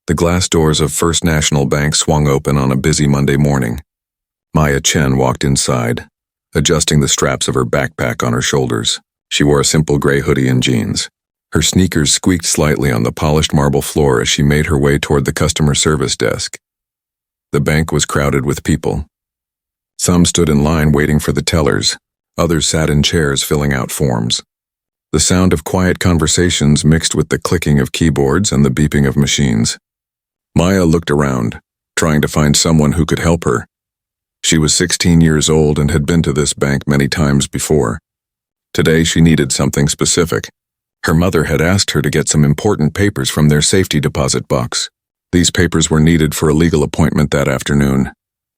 The glass doors of First National Bank swung open on a busy Monday morning. Maya Chen walked inside, adjusting the straps of her backpack on her shoulders. She wore a simple gray hoodie and jeans. Her sneakers squeaked slightly on the polished marble floor as she made her way toward the customer service desk. The bank was crowded with people. Some stood in line waiting for the tellers. Others sat in chairs filling out forms. The sound of quiet conversations mixed with the clicking of keyboards and the beeping of machines. Maya looked around, trying to find someone who could help her. She was 16 years old and had been to this bank many times before. Today she needed something specific. Her mother had asked her to get some important papers from their safety deposit box. These papers were needed for a legal appointment that afternoon.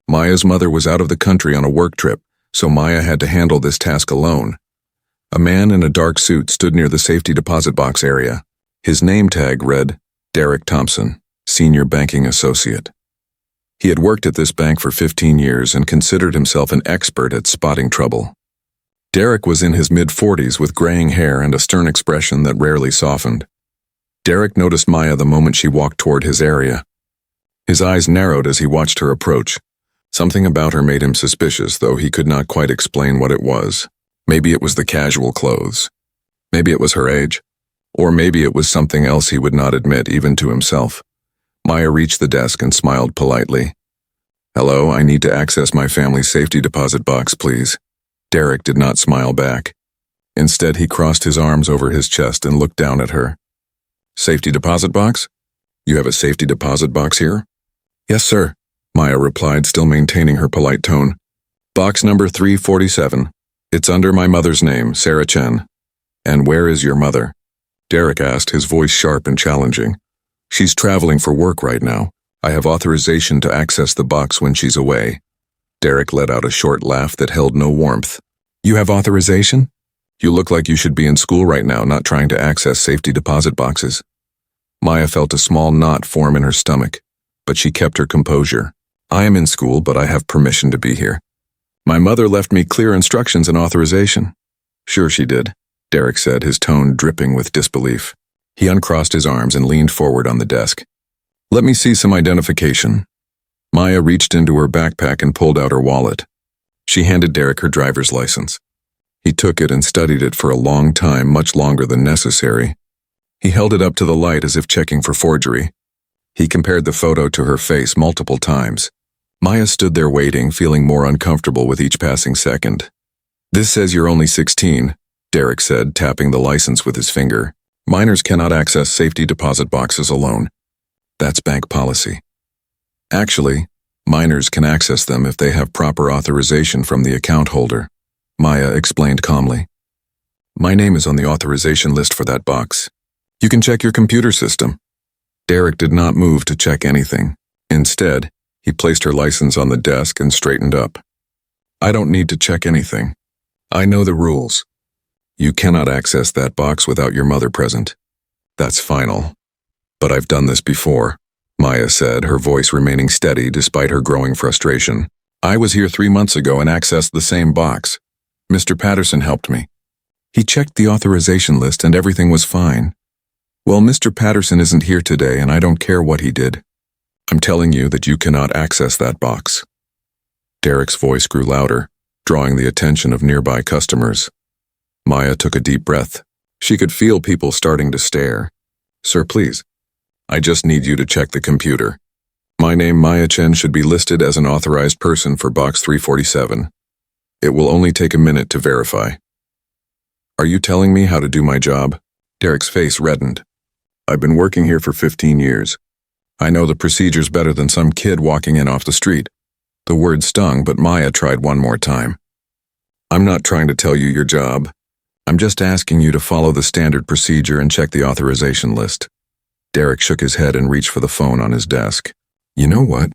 Maya's mother was out of the country on a work trip, so Maya had to handle this task alone. A man in a dark suit stood near the safety deposit box area. His name tag read, Derek Thompson, Senior Banking Associate. He had worked at this bank for 15 years and considered himself an expert at spotting trouble. Derek was in his mid-40s with graying hair and a stern expression that rarely softened. Derek noticed Maya the moment she walked toward his area. His eyes narrowed as he watched her approach. Something about her made him suspicious, though he could not quite explain what it was. Maybe it was the casual clothes. Maybe it was her age. Or maybe it was something else he would not admit, even to himself. Maya reached the desk and smiled politely. "Hello, I need to access my family's safety deposit box, please." Derek did not smile back. Instead, he crossed his arms over his chest and looked down at her. "Safety deposit box? You have a safety deposit box here?" "Yes, sir," Maya replied, still maintaining her polite tone. "Box number 347. It's under my mother's name, Sarah Chen." "And where is your mother?" Derek asked, his voice sharp and challenging. "She's traveling for work right now. I have authorization to access the box when she's away." Derek let out a short laugh that held no warmth. "You have authorization? You look like you should be in school right now, not trying to access safety deposit boxes." Maya felt a small knot form in her stomach, but she kept her composure. "I am in school, but I have permission to be here. My mother left me clear instructions and authorization." "Sure she did," Derek said, his tone dripping with disbelief. He uncrossed his arms and leaned forward on the desk. "Let me see some identification." Maya reached into her backpack and pulled out her wallet. She handed Derek her driver's license. He took it and studied it for a long time, much longer than necessary. He held it up to the light as if checking for forgery. He compared the photo to her face multiple times. Maya stood there waiting, feeling more uncomfortable with each passing second. "This says you're only 16, Derek said, tapping the license with his finger. "Minors cannot access safety deposit boxes alone. That's bank policy." "Actually, minors can access them if they have proper authorization from the account holder," Maya explained calmly. "My name is on the authorization list for that box. You can check your computer system." Derek did not move to check anything. Instead, he placed her license on the desk and straightened up. "I don't need to check anything. I know the rules. You cannot access that box without your mother present. That's final. But I've done this before," Maya said, her voice remaining steady despite her growing frustration. "I was here 3 months ago and accessed the same box. Mr. Patterson helped me. He checked the authorization list and everything was fine. Well, Mr. Patterson isn't here today and I don't care what he did. I'm telling you that you cannot access that box." Derek's voice grew louder, drawing the attention of nearby customers. Maya took a deep breath. She could feel people starting to stare. "Sir, please. I just need you to check the computer. My name, Maya Chen, should be listed as an authorized person for box 347. It will only take a minute to verify." "Are you telling me how to do my job?" Derek's face reddened. "I've been working here for 15 years. I know the procedures better than some kid walking in off the street." The word stung, but Maya tried one more time. "I'm not trying to tell you your job. I'm just asking you to follow the standard procedure and check the authorization list." Derek shook his head and reached for the phone on his desk. "You know what?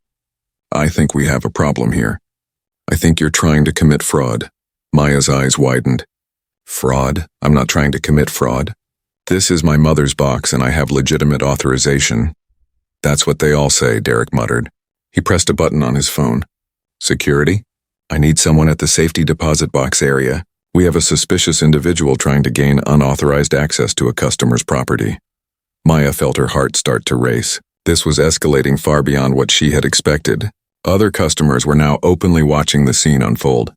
I think we have a problem here. I think you're trying to commit fraud." Maya's eyes widened. "Fraud? I'm not trying to commit fraud. This is my mother's box and I have legitimate authorization." "That's what they all say," Derek muttered. He pressed a button on his phone. "Security? I need someone at the safety deposit box area. We have a suspicious individual trying to gain unauthorized access to a customer's property." Maya felt her heart start to race. This was escalating far beyond what she had expected. Other customers were now openly watching the scene unfold.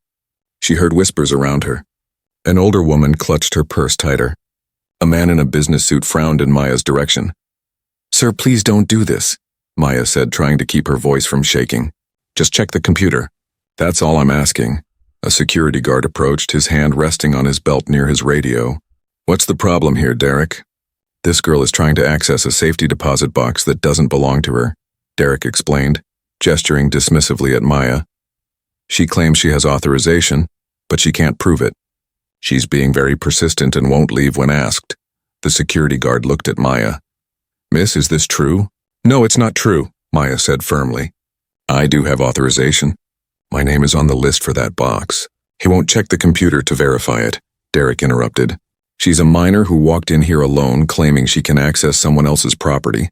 She heard whispers around her. An older woman clutched her purse tighter. A man in a business suit frowned in Maya's direction. "Sir, please don't do this," Maya said, trying to keep her voice from shaking. "Just check the computer. That's all I'm asking." A security guard approached, his hand resting on his belt near his radio. "What's the problem here, Derek?" "This girl is trying to access a safety deposit box that doesn't belong to her," Derek explained, gesturing dismissively at Maya. "She claims she has authorization, but she can't prove it. She's being very persistent and won't leave when asked." The security guard looked at Maya. "Miss, is this true?" "No, it's not true," Maya said firmly. "I do have authorization. My name is on the list for that box." "He won't check the computer to verify it," Derek interrupted. "She's a minor who walked in here alone, claiming she can access someone else's property.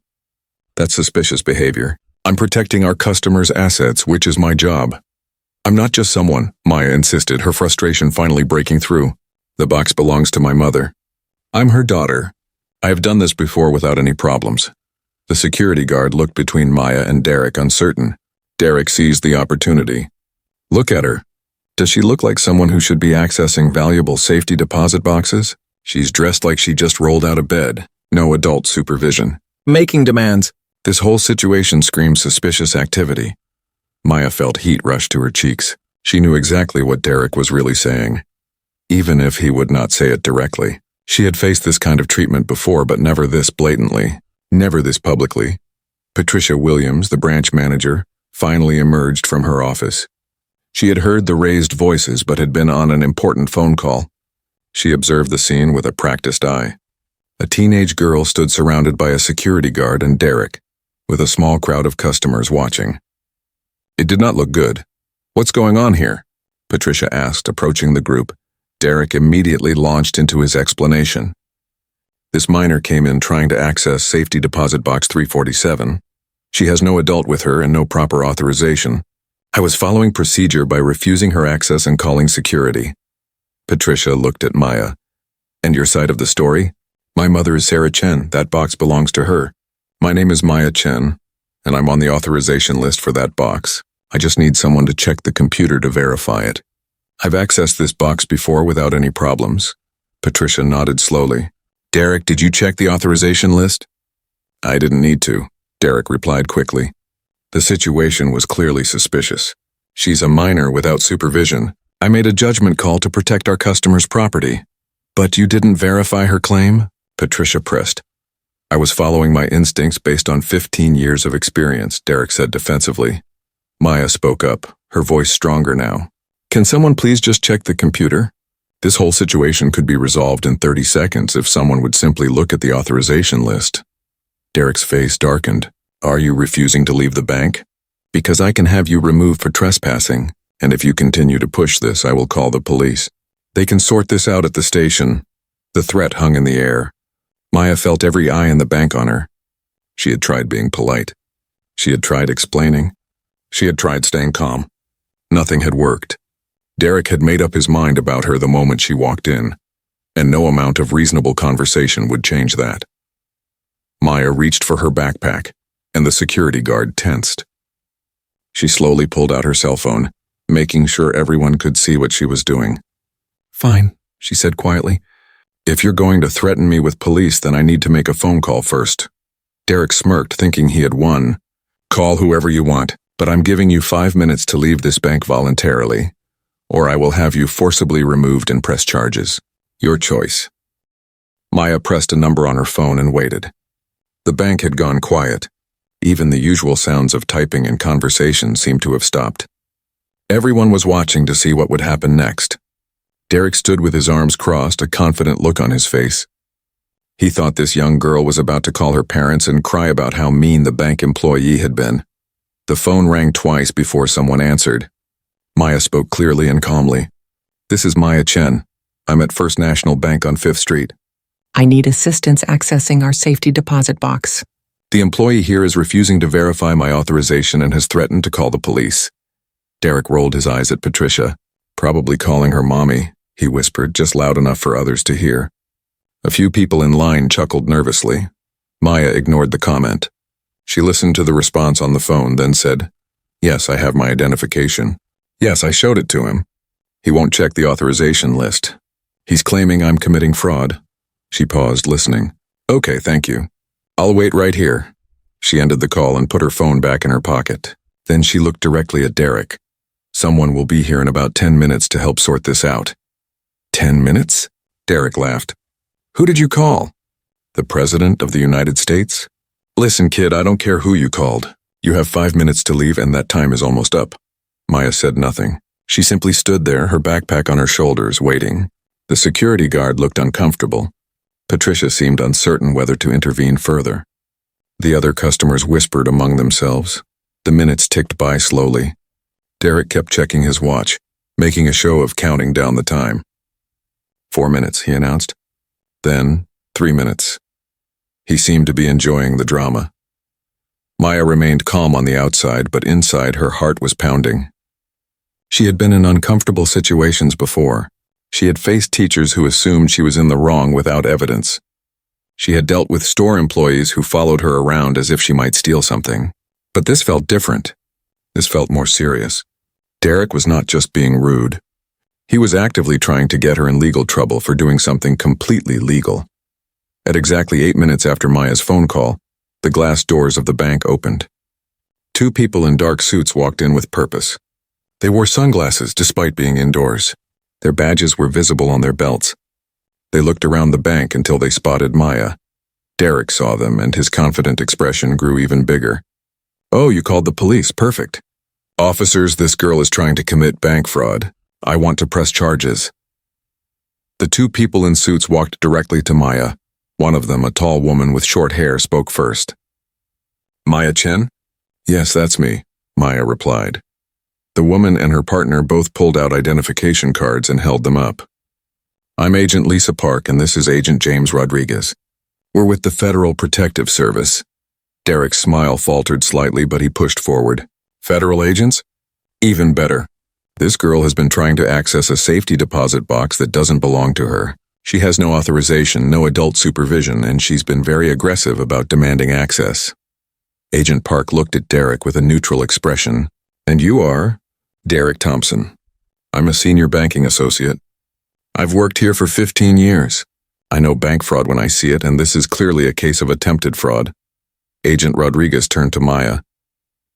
That's suspicious behavior. I'm protecting our customers' assets, which is my job." "I'm not just someone," Maya insisted, her frustration finally breaking through. "The box belongs to my mother. I'm her daughter. I have done this before without any problems." The security guard looked between Maya and Derek, uncertain. Derek seized the opportunity. "Look at her. Does she look like someone who should be accessing valuable safety deposit boxes? She's dressed like she just rolled out of bed. No adult supervision. Making demands. This whole situation screams suspicious activity." Maya felt heat rush to her cheeks. She knew exactly what Derek was really saying, even if he would not say it directly. She had faced this kind of treatment before, but never this blatantly, never this publicly. Patricia Williams, the branch manager, finally emerged from her office. She had heard the raised voices but had been on an important phone call. She observed the scene with a practiced eye. A teenage girl stood surrounded by a security guard and Derek, with a small crowd of customers watching. It did not look good. "What's going on here?" Patricia asked, approaching the group. Derek immediately launched into his explanation. "This minor came in trying to access safety deposit box 347. She has no adult with her and no proper authorization. I was following procedure by refusing her access and calling security." Patricia looked at Maya. "And your side of the story?" "My mother is Sarah Chen. That box belongs to her. My name is Maya Chen, and I'm on the authorization list for that box. I just need someone to check the computer to verify it. I've accessed this box before without any problems." Patricia nodded slowly. "Derek, did you check the authorization list?" "I didn't need to," Derek replied quickly. The situation was clearly suspicious. She's a minor without supervision. I made a judgment call to protect our customer's property. "But you didn't verify her claim?" Patricia pressed. "I was following my instincts based on 15 years of experience," Derek said defensively. Maya spoke up, her voice stronger now. "Can someone please just check the computer? This whole situation could be resolved in 30 seconds if someone would simply look at the authorization list." Derek's face darkened. "Are you refusing to leave the bank? Because I can have you removed for trespassing, and if you continue to push this, I will call the police. They can sort this out at the station." The threat hung in the air. Maya felt every eye in the bank on her. She had tried being polite. She had tried explaining. She had tried staying calm. Nothing had worked. Derek had made up his mind about her the moment she walked in, and no amount of reasonable conversation would change that. Maya reached for her backpack, and the security guard tensed. She slowly pulled out her cell phone, making sure everyone could see what she was doing. "Fine," she said quietly. "If you're going to threaten me with police, then I need to make a phone call first." Derek smirked, thinking he had won. "Call whoever you want, but I'm giving you 5 minutes to leave this bank voluntarily, or I will have you forcibly removed and press charges. Your choice." Maya pressed a number on her phone and waited. The bank had gone quiet. Even the usual sounds of typing and conversation seemed to have stopped. Everyone was watching to see what would happen next. Derek stood with his arms crossed, a confident look on his face. He thought this young girl was about to call her parents and cry about how mean the bank employee had been. The phone rang twice before someone answered. Maya spoke clearly and calmly. "This is Maya Chen. I'm at First National Bank on 5th Street. I need assistance accessing our safety deposit box." The employee here is refusing to verify my authorization and has threatened to call the police." Derek rolled his eyes at Patricia. "Probably calling her mommy," he whispered, just loud enough for others to hear. A few people in line chuckled nervously. Maya ignored the comment. She listened to the response on the phone, then said, "Yes, I have my identification. Yes, I showed it to him. He won't check the authorization list. He's claiming I'm committing fraud." She paused, listening. "Okay, thank you. I'll wait right here." She ended the call and put her phone back in her pocket. Then she looked directly at Derek. "Someone will be here in about 10 minutes to help sort this out." 10 minutes? Derek laughed. "Who did you call? The President of the United States?" "Listen, kid, I don't care who you called. You have 5 minutes to leave and that time is almost up." Maya said nothing. She simply stood there, her backpack on her shoulders, waiting. The security guard looked uncomfortable. Patricia seemed uncertain whether to intervene further. The other customers whispered among themselves. The minutes ticked by slowly. Derek kept checking his watch, making a show of counting down the time. 4 minutes, he announced. Then 3 minutes. He seemed to be enjoying the drama. Maya remained calm on the outside, but inside her heart was pounding. She had been in uncomfortable situations before. She had faced teachers who assumed she was in the wrong without evidence. She had dealt with store employees who followed her around as if she might steal something. But this felt different. This felt more serious. Derek was not just being rude. He was actively trying to get her in legal trouble for doing something completely legal. At exactly 8 minutes after Maya's phone call, the glass doors of the bank opened. 2 people in dark suits walked in with purpose. They wore sunglasses despite being indoors. Their badges were visible on their belts. They looked around the bank until they spotted Maya. Derek saw them, and his confident expression grew even bigger. "Oh, you called the police. Perfect. Officers, this girl is trying to commit bank fraud. I want to press charges." The 2 people in suits walked directly to Maya. One of them, a tall woman with short hair, spoke first. "Maya Chen?" "Yes, that's me," Maya replied. The woman and her partner both pulled out identification cards and held them up. "I'm Agent Lisa Park, and this is Agent James Rodriguez. We're with the Federal Protective Service." Derek's smile faltered slightly, but he pushed forward. "Federal agents? Even better. This girl has been trying to access a safety deposit box that doesn't belong to her. She has no authorization, no adult supervision, and she's been very aggressive about demanding access." Agent Park looked at Derek with a neutral expression. "And you are?" "Derek Thompson. I'm a senior banking associate. I've worked here for 15 years. I know bank fraud when I see it, and this is clearly a case of attempted fraud." Agent Rodriguez turned to Maya.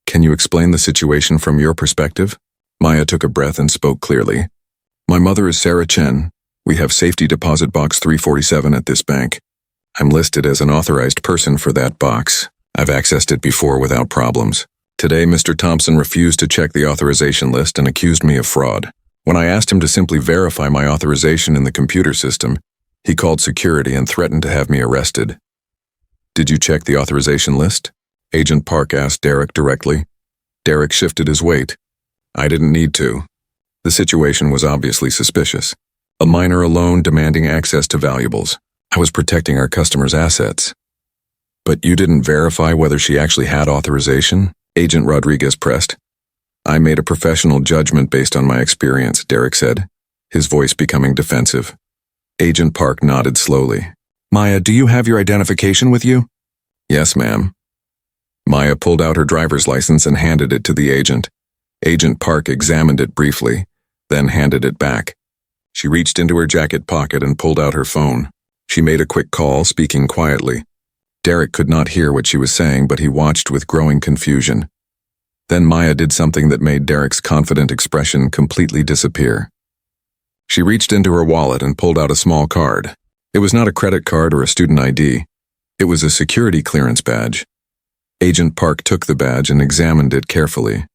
"Can you explain the situation from your perspective?" Maya took a breath and spoke clearly. "My mother is Sarah Chen. We have safety deposit box 347 at this bank. I'm listed as an authorized person for that box. I've accessed it before without problems. Today, Mr. Thompson refused to check the authorization list and accused me of fraud. When I asked him to simply verify my authorization in the computer system, he called security and threatened to have me arrested." "Did you check the authorization list?" Agent Park asked Derek directly. Derek shifted his weight. "I didn't need to. The situation was obviously suspicious. A minor alone demanding access to valuables. I was protecting our customers' assets." "But you didn't verify whether she actually had authorization?" Agent Rodriguez pressed. "I made a professional judgment based on my experience," Derek said, his voice becoming defensive. Agent Park nodded slowly. "Maya, do you have your identification with you?" "Yes, ma'am." Maya pulled out her driver's license and handed it to the agent. Agent Park examined it briefly, then handed it back. She reached into her jacket pocket and pulled out her phone. She made a quick call, speaking quietly. Derek could not hear what she was saying, but he watched with growing confusion. Then Maya did something that made Derek's confident expression completely disappear. She reached into her wallet and pulled out a small card. It was not a credit card or a student ID. It was a security clearance badge. Agent Park took the badge and examined it carefully.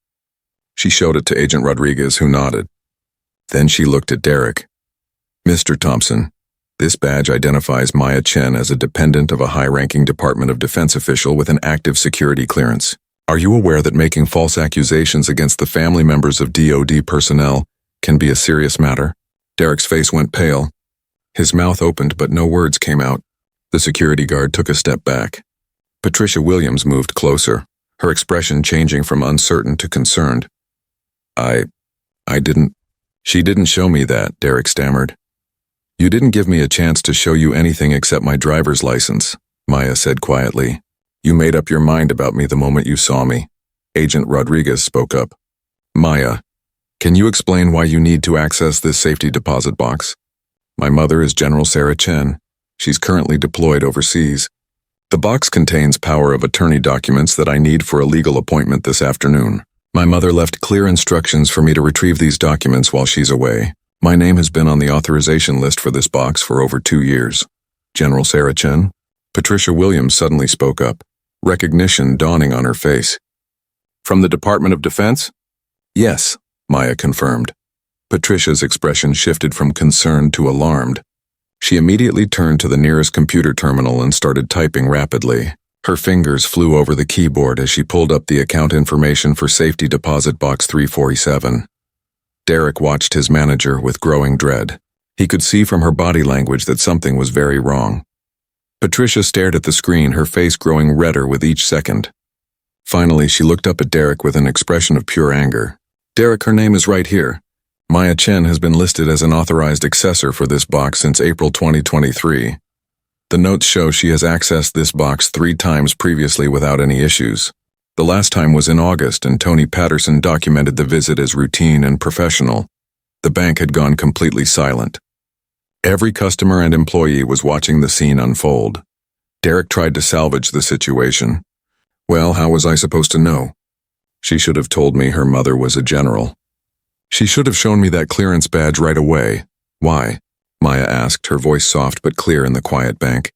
She showed it to Agent Rodriguez, who nodded. Then she looked at Derek. "Mr. Thompson, this badge identifies Maya Chen as a dependent of a high-ranking Department of Defense official with an active security clearance. Are you aware that making false accusations against the family members of DoD personnel can be a serious matter?" Derek's face went pale. His mouth opened, but no words came out. The security guard took a step back. Patricia Williams moved closer, her expression changing from uncertain to concerned. I didn't. She didn't show me that," Derek stammered. "You didn't give me a chance to show you anything except my driver's license," Maya said quietly. You made up your mind about me the moment you saw me. Agent Rodriguez spoke up. Maya, can you explain why you need to access this safety deposit box? My mother is General Sarah Chen. She's currently deployed overseas. The box contains power of attorney documents that I need for a legal appointment this afternoon. My mother left clear instructions for me to retrieve these documents while she's away. My name has been on the authorization list for this box for over 2 years. General Sarah Chen? Patricia Williams suddenly spoke up, recognition dawning on her face. From the Department of Defense? Yes, Maya confirmed. Patricia's expression shifted from concerned to alarmed. She immediately turned to the nearest computer terminal and started typing rapidly. Her fingers flew over the keyboard as she pulled up the account information for Safety Deposit Box 347. Derek watched his manager with growing dread. He could see from her body language that something was very wrong. Patricia stared at the screen, her face growing redder with each second. Finally, she looked up at Derek with an expression of pure anger. Derek, her name is right here. Maya Chen has been listed as an authorized accessor for this box since April 2023. The notes show she has accessed this box 3 times previously without any issues. The last time was in August, and Tony Patterson documented the visit as routine and professional. The bank had gone completely silent. Every customer and employee was watching the scene unfold. Derek tried to salvage the situation. Well, how was I supposed to know? She should have told me her mother was a general. She should have shown me that clearance badge right away. Why? Maya asked, her voice soft but clear in the quiet bank.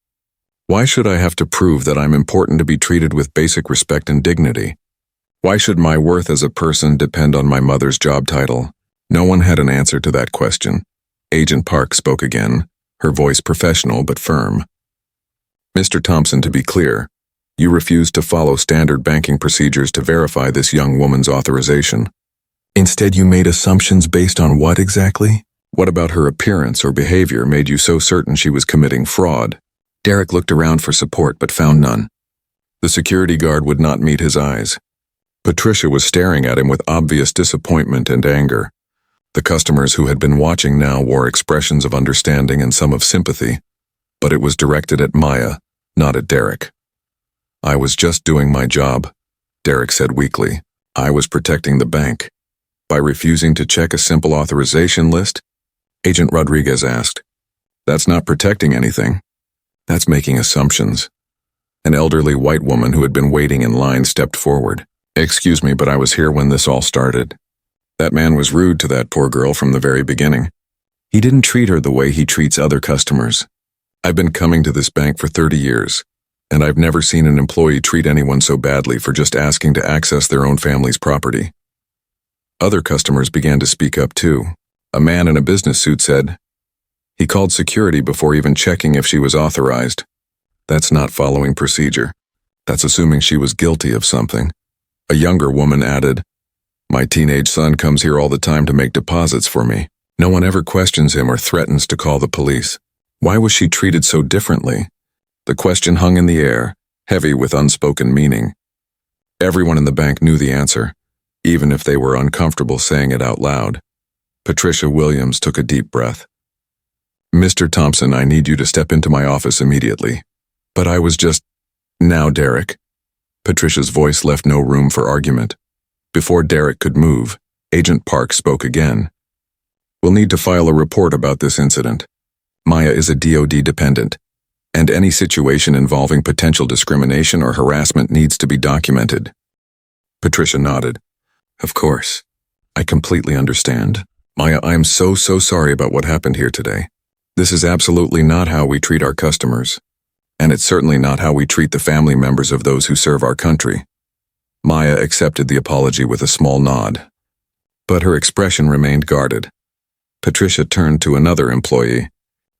Why should I have to prove that I'm important to be treated with basic respect and dignity? Why should my worth as a person depend on my mother's job title? No one had an answer to that question. Agent Park spoke again, her voice professional but firm. Mr. Thompson, to be clear, you refused to follow standard banking procedures to verify this young woman's authorization. Instead, you made assumptions based on what exactly? What about her appearance or behavior made you so certain she was committing fraud? Derek looked around for support but found none. The security guard would not meet his eyes. Patricia was staring at him with obvious disappointment and anger. The customers who had been watching now wore expressions of understanding and some of sympathy, but it was directed at Maya, not at Derek. I was just doing my job, Derek said weakly. I was protecting the bank. By refusing to check a simple authorization list? Agent Rodriguez asked. That's not protecting anything. That's making assumptions. An elderly white woman who had been waiting in line stepped forward. Excuse me, but I was here when this all started. That man was rude to that poor girl from the very beginning. He didn't treat her the way he treats other customers. I've been coming to this bank for 30 years, and I've never seen an employee treat anyone so badly for just asking to access their own family's property. Other customers began to speak up too. A man in a business suit said, he called security before even checking if she was authorized. That's not following procedure. That's assuming she was guilty of something. A younger woman added, my teenage son comes here all the time to make deposits for me. No one ever questions him or threatens to call the police. Why was she treated so differently? The question hung in the air, heavy with unspoken meaning. Everyone in the bank knew the answer, even if they were uncomfortable saying it out loud. Patricia Williams took a deep breath. Mr. Thompson, I need you to step into my office immediately. But I was just... Now, Derek. Patricia's voice left no room for argument. Before Derek could move, Agent Park spoke again. We'll need to file a report about this incident. Maya is a DoD dependent, and any situation involving potential discrimination or harassment needs to be documented. Patricia nodded. Of course. I completely understand. Maya, I am so sorry about what happened here today. This is absolutely not how we treat our customers, and it's certainly not how we treat the family members of those who serve our country. Maya accepted the apology with a small nod, but her expression remained guarded. Patricia turned to another employee,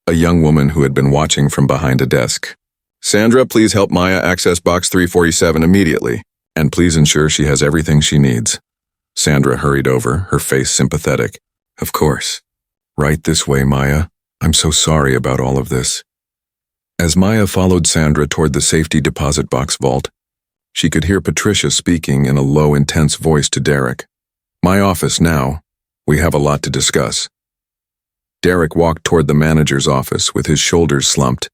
a young woman who had been watching from behind a desk. Sandra, please help Maya access box 347 immediately, and please ensure she has everything she needs. Sandra hurried over, her face sympathetic. Of course. Right this way, Maya. I'm so sorry about all of this. As Maya followed Sandra toward the safety deposit box vault, she could hear Patricia speaking in a low, intense voice to Derek. My office now. We have a lot to discuss. Derek walked toward the manager's office with his shoulders slumped,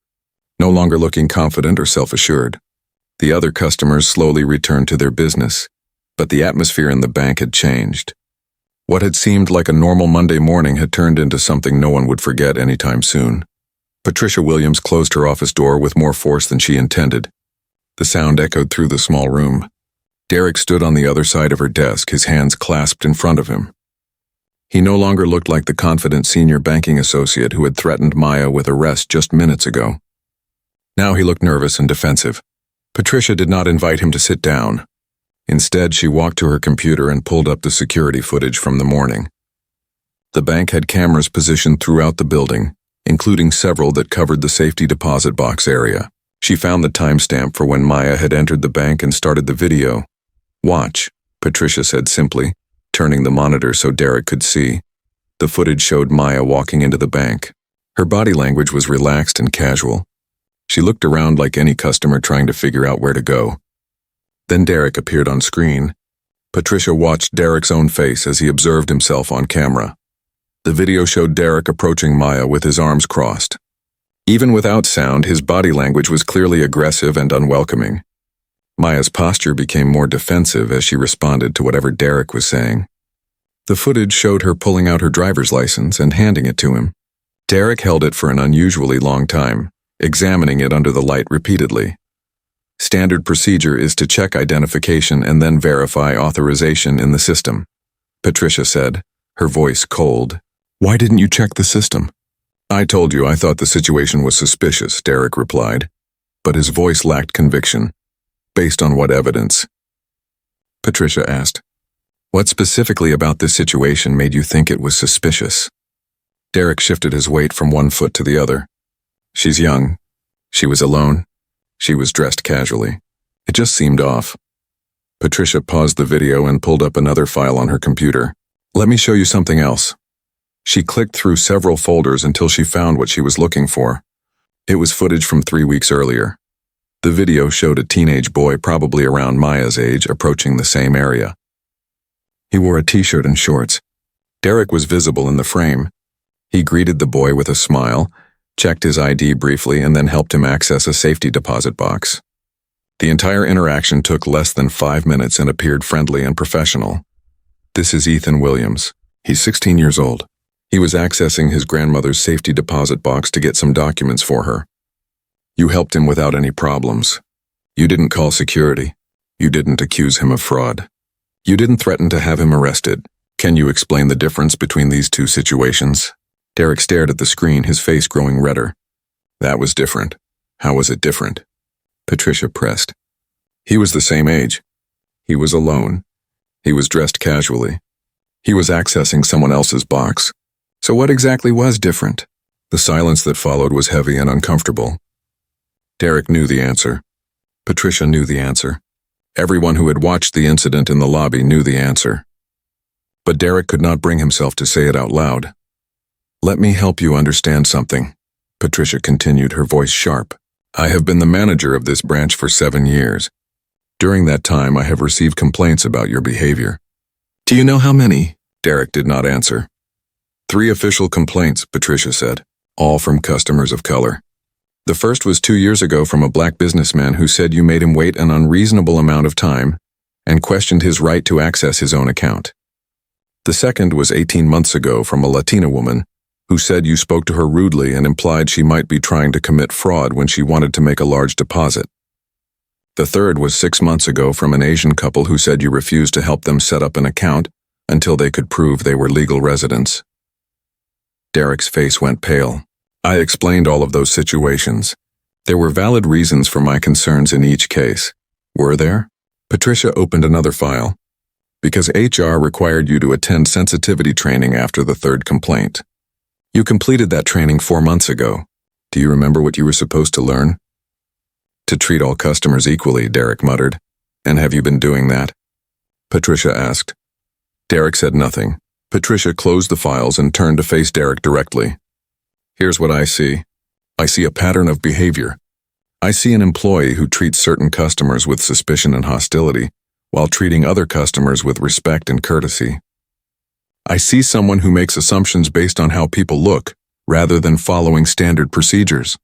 no longer looking confident or self-assured. The other customers slowly returned to their business, but the atmosphere in the bank had changed. What had seemed like a normal Monday morning had turned into something no one would forget anytime soon. Patricia Williams closed her office door with more force than she intended. The sound echoed through the small room. Derek stood on the other side of her desk, his hands clasped in front of him. He no longer looked like the confident senior banking associate who had threatened Maya with arrest just minutes ago. Now he looked nervous and defensive. Patricia did not invite him to sit down. Instead, she walked to her computer and pulled up the security footage from the morning. The bank had cameras positioned throughout the building, including several that covered the safety deposit box area. She found the timestamp for when Maya had entered the bank and started the video. "Watch," Patricia said simply, turning the monitor so Derek could see. The footage showed Maya walking into the bank. Her body language was relaxed and casual. She looked around like any customer trying to figure out where to go. Then Derek appeared on screen. Patricia watched Derek's own face as he observed himself on camera. The video showed Derek approaching Maya with his arms crossed. Even without sound, his body language was clearly aggressive and unwelcoming. Maya's posture became more defensive as she responded to whatever Derek was saying. The footage showed her pulling out her driver's license and handing it to him. Derek held it for an unusually long time, examining it under the light repeatedly. Standard procedure is to check identification and then verify authorization in the system, Patricia said, her voice cold. "Why didn't you check the system?" "I told you I thought the situation was suspicious," Derek replied, but his voice lacked conviction. "Based on what evidence?" Patricia asked. "What specifically about this situation made you think it was suspicious?" Derek shifted his weight from one foot to the other. "She's young. She was alone. She was dressed casually. It just seemed off." Patricia paused the video and pulled up another file on her computer. "Let me show you something else." She clicked through several folders until she found what she was looking for. It was footage from 3 weeks earlier. The video showed a teenage boy probably around Maya's age approaching the same area. He wore a t-shirt and shorts. Derek was visible in the frame. He greeted the boy with a smile, checked his ID briefly, and then helped him access a safety deposit box. The entire interaction took less than 5 minutes and appeared friendly and professional. "This is Ethan Williams. He's 16 years old. He was accessing his grandmother's safety deposit box to get some documents for her. You helped him without any problems. You didn't call security. You didn't accuse him of fraud. You didn't threaten to have him arrested. Can you explain the difference between these two situations?" Derek stared at the screen, his face growing redder. "That was different. How was it different?" Patricia pressed. "He was the same age. He was alone. He was dressed casually. He was accessing someone else's box. So what exactly was different?" The silence that followed was heavy and uncomfortable. Derek knew the answer. Patricia knew the answer. Everyone who had watched the incident in the lobby knew the answer. But Derek could not bring himself to say it out loud. "Let me help you understand something," Patricia continued, her voice sharp. "I have been the manager of this branch for 7 years. During that time, I have received complaints about your behavior." "Do you know how many?" Derek did not answer. 3 official complaints, Patricia said, all from customers of color. The first was 2 years ago from a black businessman who said you made him wait an unreasonable amount of time and questioned his right to access his own account. The second was 18 months ago from a Latina woman who said you spoke to her rudely and implied she might be trying to commit fraud when she wanted to make a large deposit. The third was 6 months ago from an Asian couple who said you refused to help them set up an account until they could prove they were legal residents. Derek's face went pale. I explained all of those situations. There were valid reasons for my concerns in each case. Were there? Patricia opened another file. Because HR required you to attend sensitivity training after the 3rd complaint. You completed that training 4 months ago. Do you remember what you were supposed to learn? To treat all customers equally, Derek muttered. And have you been doing that? Patricia asked. Derek said nothing. Patricia closed the files and turned to face Derek directly. Here's what I see. I see a pattern of behavior. I see an employee who treats certain customers with suspicion and hostility, while treating other customers with respect and courtesy. I see someone who makes assumptions based on how people look, rather than following standard procedures.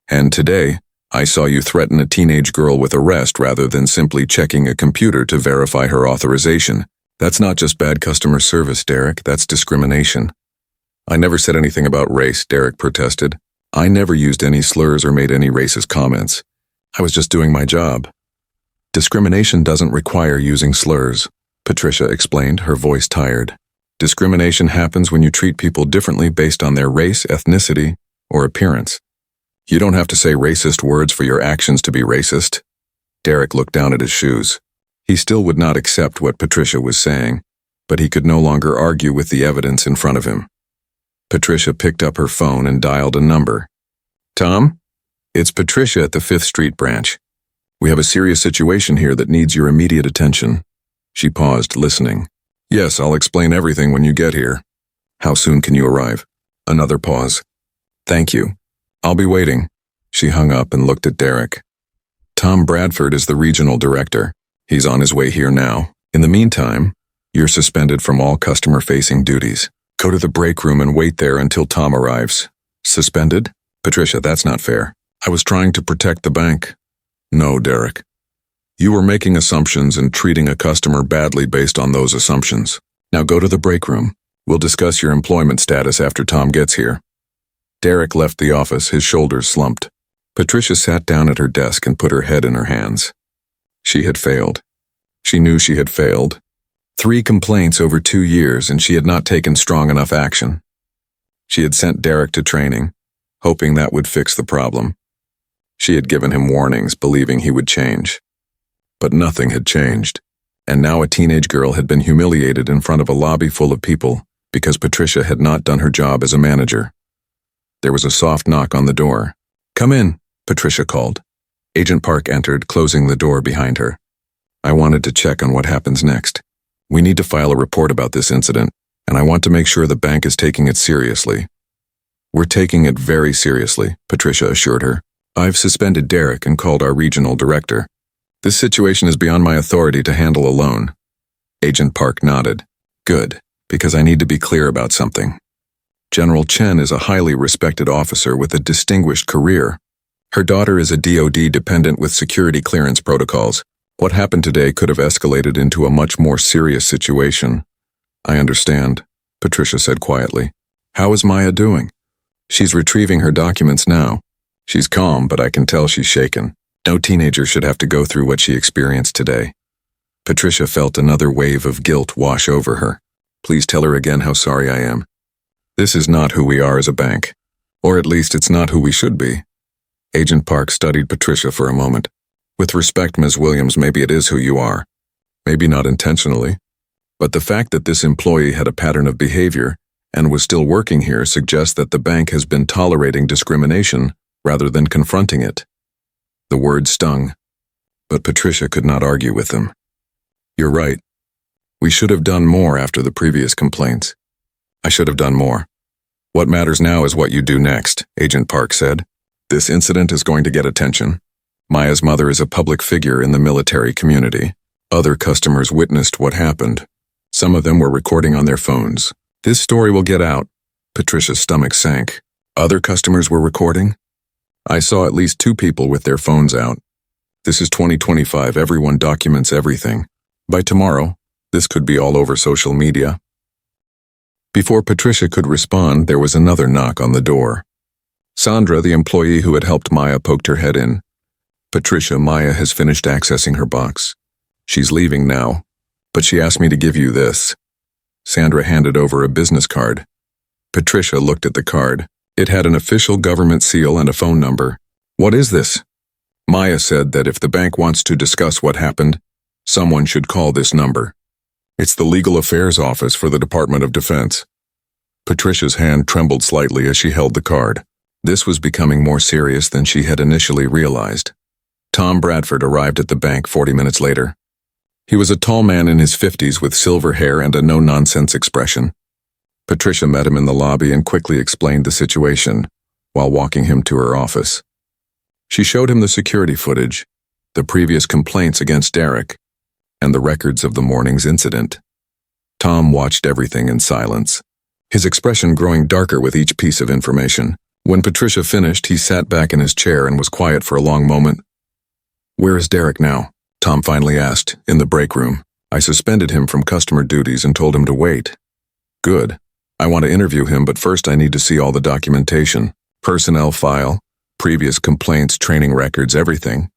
And today, I saw you threaten a teenage girl with arrest rather than simply checking a computer to verify her authorization. That's not just bad customer service, Derek, that's discrimination. I never said anything about race, Derek protested. I never used any slurs or made any racist comments. I was just doing my job. Discrimination doesn't require using slurs, Patricia explained, her voice tired. Discrimination happens when you treat people differently based on their race, ethnicity, or appearance. You don't have to say racist words for your actions to be racist. Derek looked down at his shoes. He still would not accept what Patricia was saying, but he could no longer argue with the evidence in front of him. Patricia picked up her phone and dialed a number. Tom? It's Patricia at the 5th Street branch. We have a serious situation here that needs your immediate attention. She paused, listening. Yes, I'll explain everything when you get here. How soon can you arrive? Another pause. Thank you. I'll be waiting. She hung up and looked at Derek. Tom Bradford is the regional director. He's on his way here now. In the meantime, you're suspended from all customer-facing duties. Go to the break room and wait there until Tom arrives. Suspended? Patricia, that's not fair. I was trying to protect the bank. No, Derek. You were making assumptions and treating a customer badly based on those assumptions. Now go to the break room. We'll discuss your employment status after Tom gets here. Derek left the office, his shoulders slumped. Patricia sat down at her desk and put her head in her hands. She had failed. She knew she had failed. 3 complaints over 2 years, and she had not taken strong enough action. She had sent Derek to training, hoping that would fix the problem. She had given him warnings, believing he would change. But nothing had changed, and now a teenage girl had been humiliated in front of a lobby full of people because Patricia had not done her job as a manager. There was a soft knock on the door. Come in, Patricia called. Agent Park entered, closing the door behind her. I wanted to check on what happens next. We need to file a report about this incident, and I want to make sure the bank is taking it seriously. We're taking it very seriously, Patricia assured her. I've suspended Derek and called our regional director. This situation is beyond my authority to handle alone. Agent Park nodded. Good, because I need to be clear about something. General Chen is a highly respected officer with a distinguished career. Her daughter is a DoD dependent with security clearance protocols. What happened today could have escalated into a much more serious situation. I understand, Patricia said quietly. How is Maya doing? She's retrieving her documents now. She's calm, but I can tell she's shaken. No teenager should have to go through what she experienced today. Patricia felt another wave of guilt wash over her. Please tell her again how sorry I am. This is not who we are as a bank. Or at least it's not who we should be. Agent Park studied Patricia for a moment. With respect, Ms. Williams, maybe it is who you are. Maybe not intentionally. But the fact that this employee had a pattern of behavior and was still working here suggests that the bank has been tolerating discrimination rather than confronting it. The words stung, but Patricia could not argue with them. You're right. We should have done more after the previous complaints. I should have done more. What matters now is what you do next, Agent Park said. This incident is going to get attention. Maya's mother is a public figure in the military community. Other customers witnessed what happened. Some of them were recording on their phones. This story will get out. Patricia's stomach sank. Other customers were recording? I saw at least 2 people with their phones out. This is 2025. Everyone documents everything. By tomorrow, this could be all over social media. Before Patricia could respond, there was another knock on the door. Sandra, the employee who had helped Maya, poked her head in. Patricia, Maya has finished accessing her box. She's leaving now, but she asked me to give you this. Sandra handed over a business card. Patricia looked at the card. It had an official government seal and a phone number. What is this? Maya said that if the bank wants to discuss what happened, someone should call this number. It's the Legal Affairs Office for the Department of Defense. Patricia's hand trembled slightly as she held the card. This was becoming more serious than she had initially realized. Tom Bradford arrived at the bank 40 minutes later. He was a tall man in his 50s with silver hair and a no-nonsense expression. Patricia met him in the lobby and quickly explained the situation while walking him to her office. She showed him the security footage, the previous complaints against Derek, and the records of the morning's incident. Tom watched everything in silence, his expression growing darker with each piece of information. When Patricia finished, he sat back in his chair and was quiet for a long moment. "Where is Derek now?" Tom finally asked, in the break room. "I suspended him from customer duties and told him to wait." "Good. I want to interview him, but first I need to see all the documentation. Personnel file, previous complaints, training records, everything."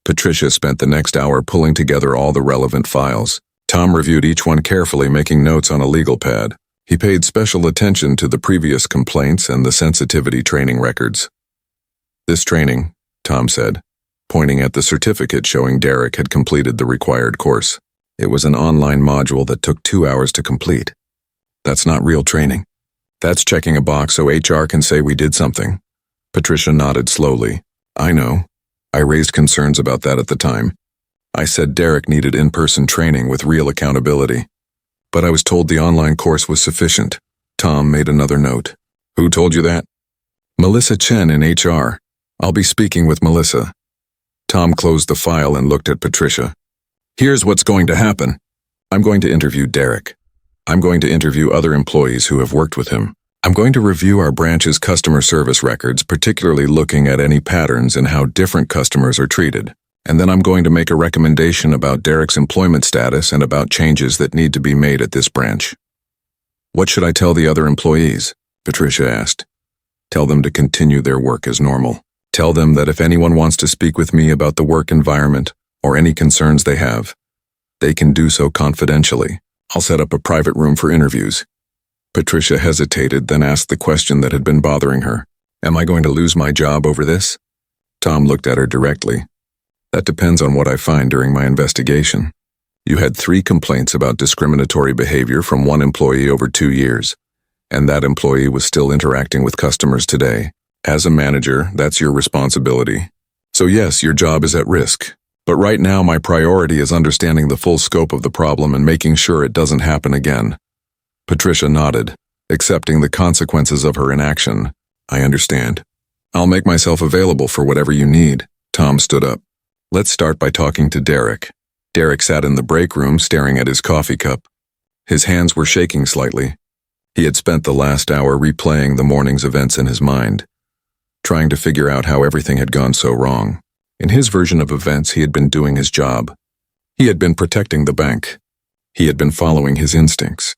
Patricia spent the next hour pulling together all the relevant files. Tom reviewed each one carefully, making notes on a legal pad. He paid special attention to the previous complaints and the sensitivity training records. "This training," Tom said, pointing at the certificate showing Derek had completed the required course. It was an online module that took 2 hours to complete. "That's not real training. That's checking a box so HR can say we did something." Patricia nodded slowly. "I know. I raised concerns about that at the time. I said Derek needed in-person training with real accountability. But I was told the online course was sufficient." Tom made another note. "Who told you that?" "Melissa Chen in HR. I'll be speaking with Melissa." Tom closed the file and looked at Patricia. "Here's what's going to happen. I'm going to interview Derek. I'm going to interview other employees who have worked with him. I'm going to review our branch's customer service records, particularly looking at any patterns in how different customers are treated. And then I'm going to make a recommendation about Derek's employment status and about changes that need to be made at this branch." "What should I tell the other employees?" Patricia asked. "Tell them to continue their work as normal. Tell them that if anyone wants to speak with me about the work environment or any concerns they have, they can do so confidentially. I'll set up a private room for interviews." Patricia hesitated, then asked the question that had been bothering her. "Am I going to lose my job over this?" Tom looked at her directly. "That depends on what I find during my investigation. You had 3 complaints about discriminatory behavior from one employee over 2 years, and that employee was still interacting with customers today. As a manager, that's your responsibility. So yes, your job is at risk. But right now my priority is understanding the full scope of the problem and making sure it doesn't happen again." Patricia nodded, accepting the consequences of her inaction. "I understand. I'll make myself available for whatever you need." Tom stood up. "Let's start by talking to Derek." Derek sat in the break room staring at his coffee cup. His hands were shaking slightly. He had spent the last hour replaying the morning's events in his mind, trying to figure out how everything had gone so wrong. In his version of events, he had been doing his job. He had been protecting the bank. He had been following his instincts.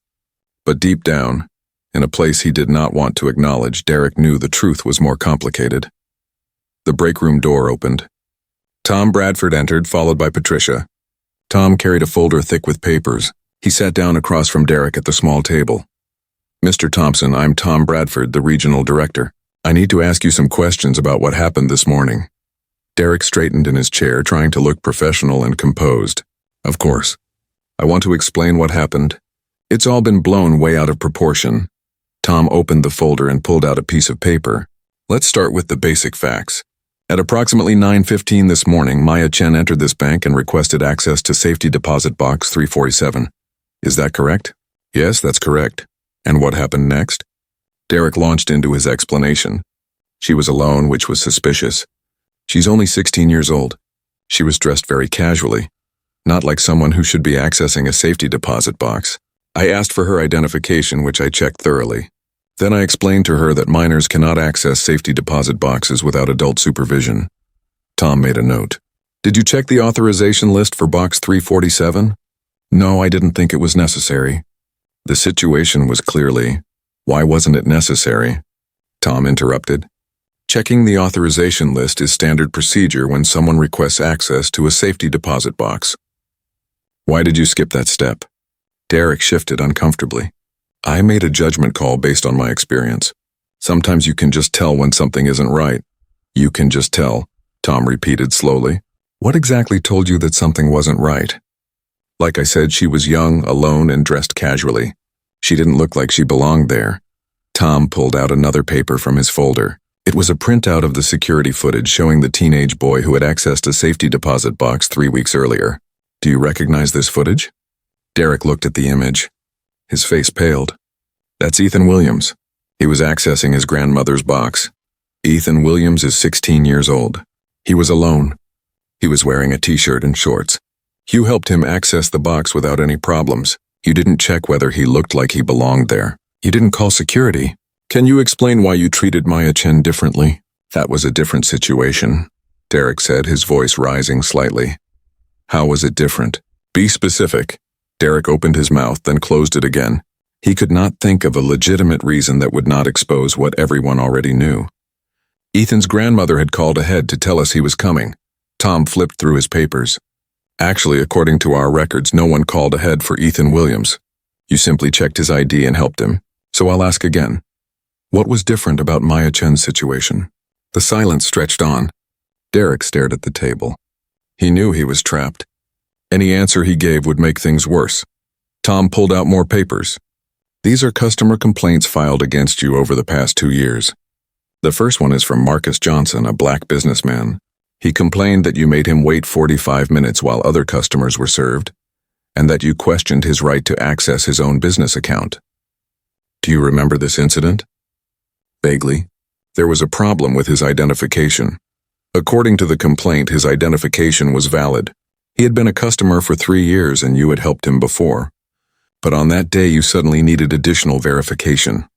But deep down, in a place he did not want to acknowledge, Derek knew the truth was more complicated. The break room door opened. Tom Bradford entered, followed by Patricia. Tom carried a folder thick with papers. He sat down across from Derek at the small table. "Mr. Thompson, I'm Tom Bradford, the regional director. I need to ask you some questions about what happened this morning." Derek straightened in his chair, trying to look professional and composed. "Of course. I want to explain what happened. It's all been blown way out of proportion." Tom opened the folder and pulled out a piece of paper. "Let's start with the basic facts. At approximately 9:15 this morning, Maya Chen entered this bank and requested access to safety deposit box 347. Is that correct?" "Yes, that's correct." "And what happened next?" Derek launched into his explanation. "She was alone, which was suspicious. She's only 16 years old. She was dressed very casually, not like someone who should be accessing a safety deposit box. I asked for her identification, which I checked thoroughly. Then I explained to her that minors cannot access safety deposit boxes without adult supervision." Tom made a note. "Did you check the authorization list for box 347? "No, I didn't think it was necessary." The situation was clearly, why wasn't it necessary? Tom interrupted. "Checking the authorization list is standard procedure when someone requests access to a safety deposit box." "Why did you skip that step?" Derek shifted uncomfortably. "I made a judgment call based on my experience. Sometimes you can just tell when something isn't right." "You can just tell," Tom repeated slowly. "What exactly told you that something wasn't right?" "Like I said, she was young, alone, and dressed casually. She didn't look like she belonged there." Tom pulled out another paper from his folder. It was a printout of the security footage showing the teenage boy who had accessed a safety deposit box 3 weeks earlier. "Do you recognize this footage?" Derek looked at the image. His face paled. "That's Ethan Williams. He was accessing his grandmother's box. Ethan Williams is 16 years old. He was alone. He was wearing a t-shirt and shorts. You helped him access the box without any problems. You didn't check whether he looked like he belonged there. You didn't call security. Can you explain why you treated Maya Chen differently? That was a different situation, Derek said, his voice rising slightly. How was it different? Be specific. Derek opened his mouth, then closed it again. He could not think of a legitimate reason that would not expose what everyone already knew. Ethan's grandmother had called ahead to tell us he was coming. Tom flipped through his papers. Actually, according to our records, no one called ahead for Ethan Williams. You simply checked his ID and helped him. So I'll ask again. What was different about Maya Chen's situation? The silence stretched on. Derek stared at the table. He knew he was trapped. Any answer he gave would make things worse. Tom pulled out more papers. These are customer complaints filed against you over the past 2 years. The first one is from Marcus Johnson, a black businessman. He complained that you made him wait 45 minutes while other customers were served, and that you questioned his right to access his own business account. Do you remember this incident? Vaguely. There was a problem with his identification. According to the complaint, his identification was valid. He had been a customer for 3 years and you had helped him before. But on that day you suddenly needed additional verification.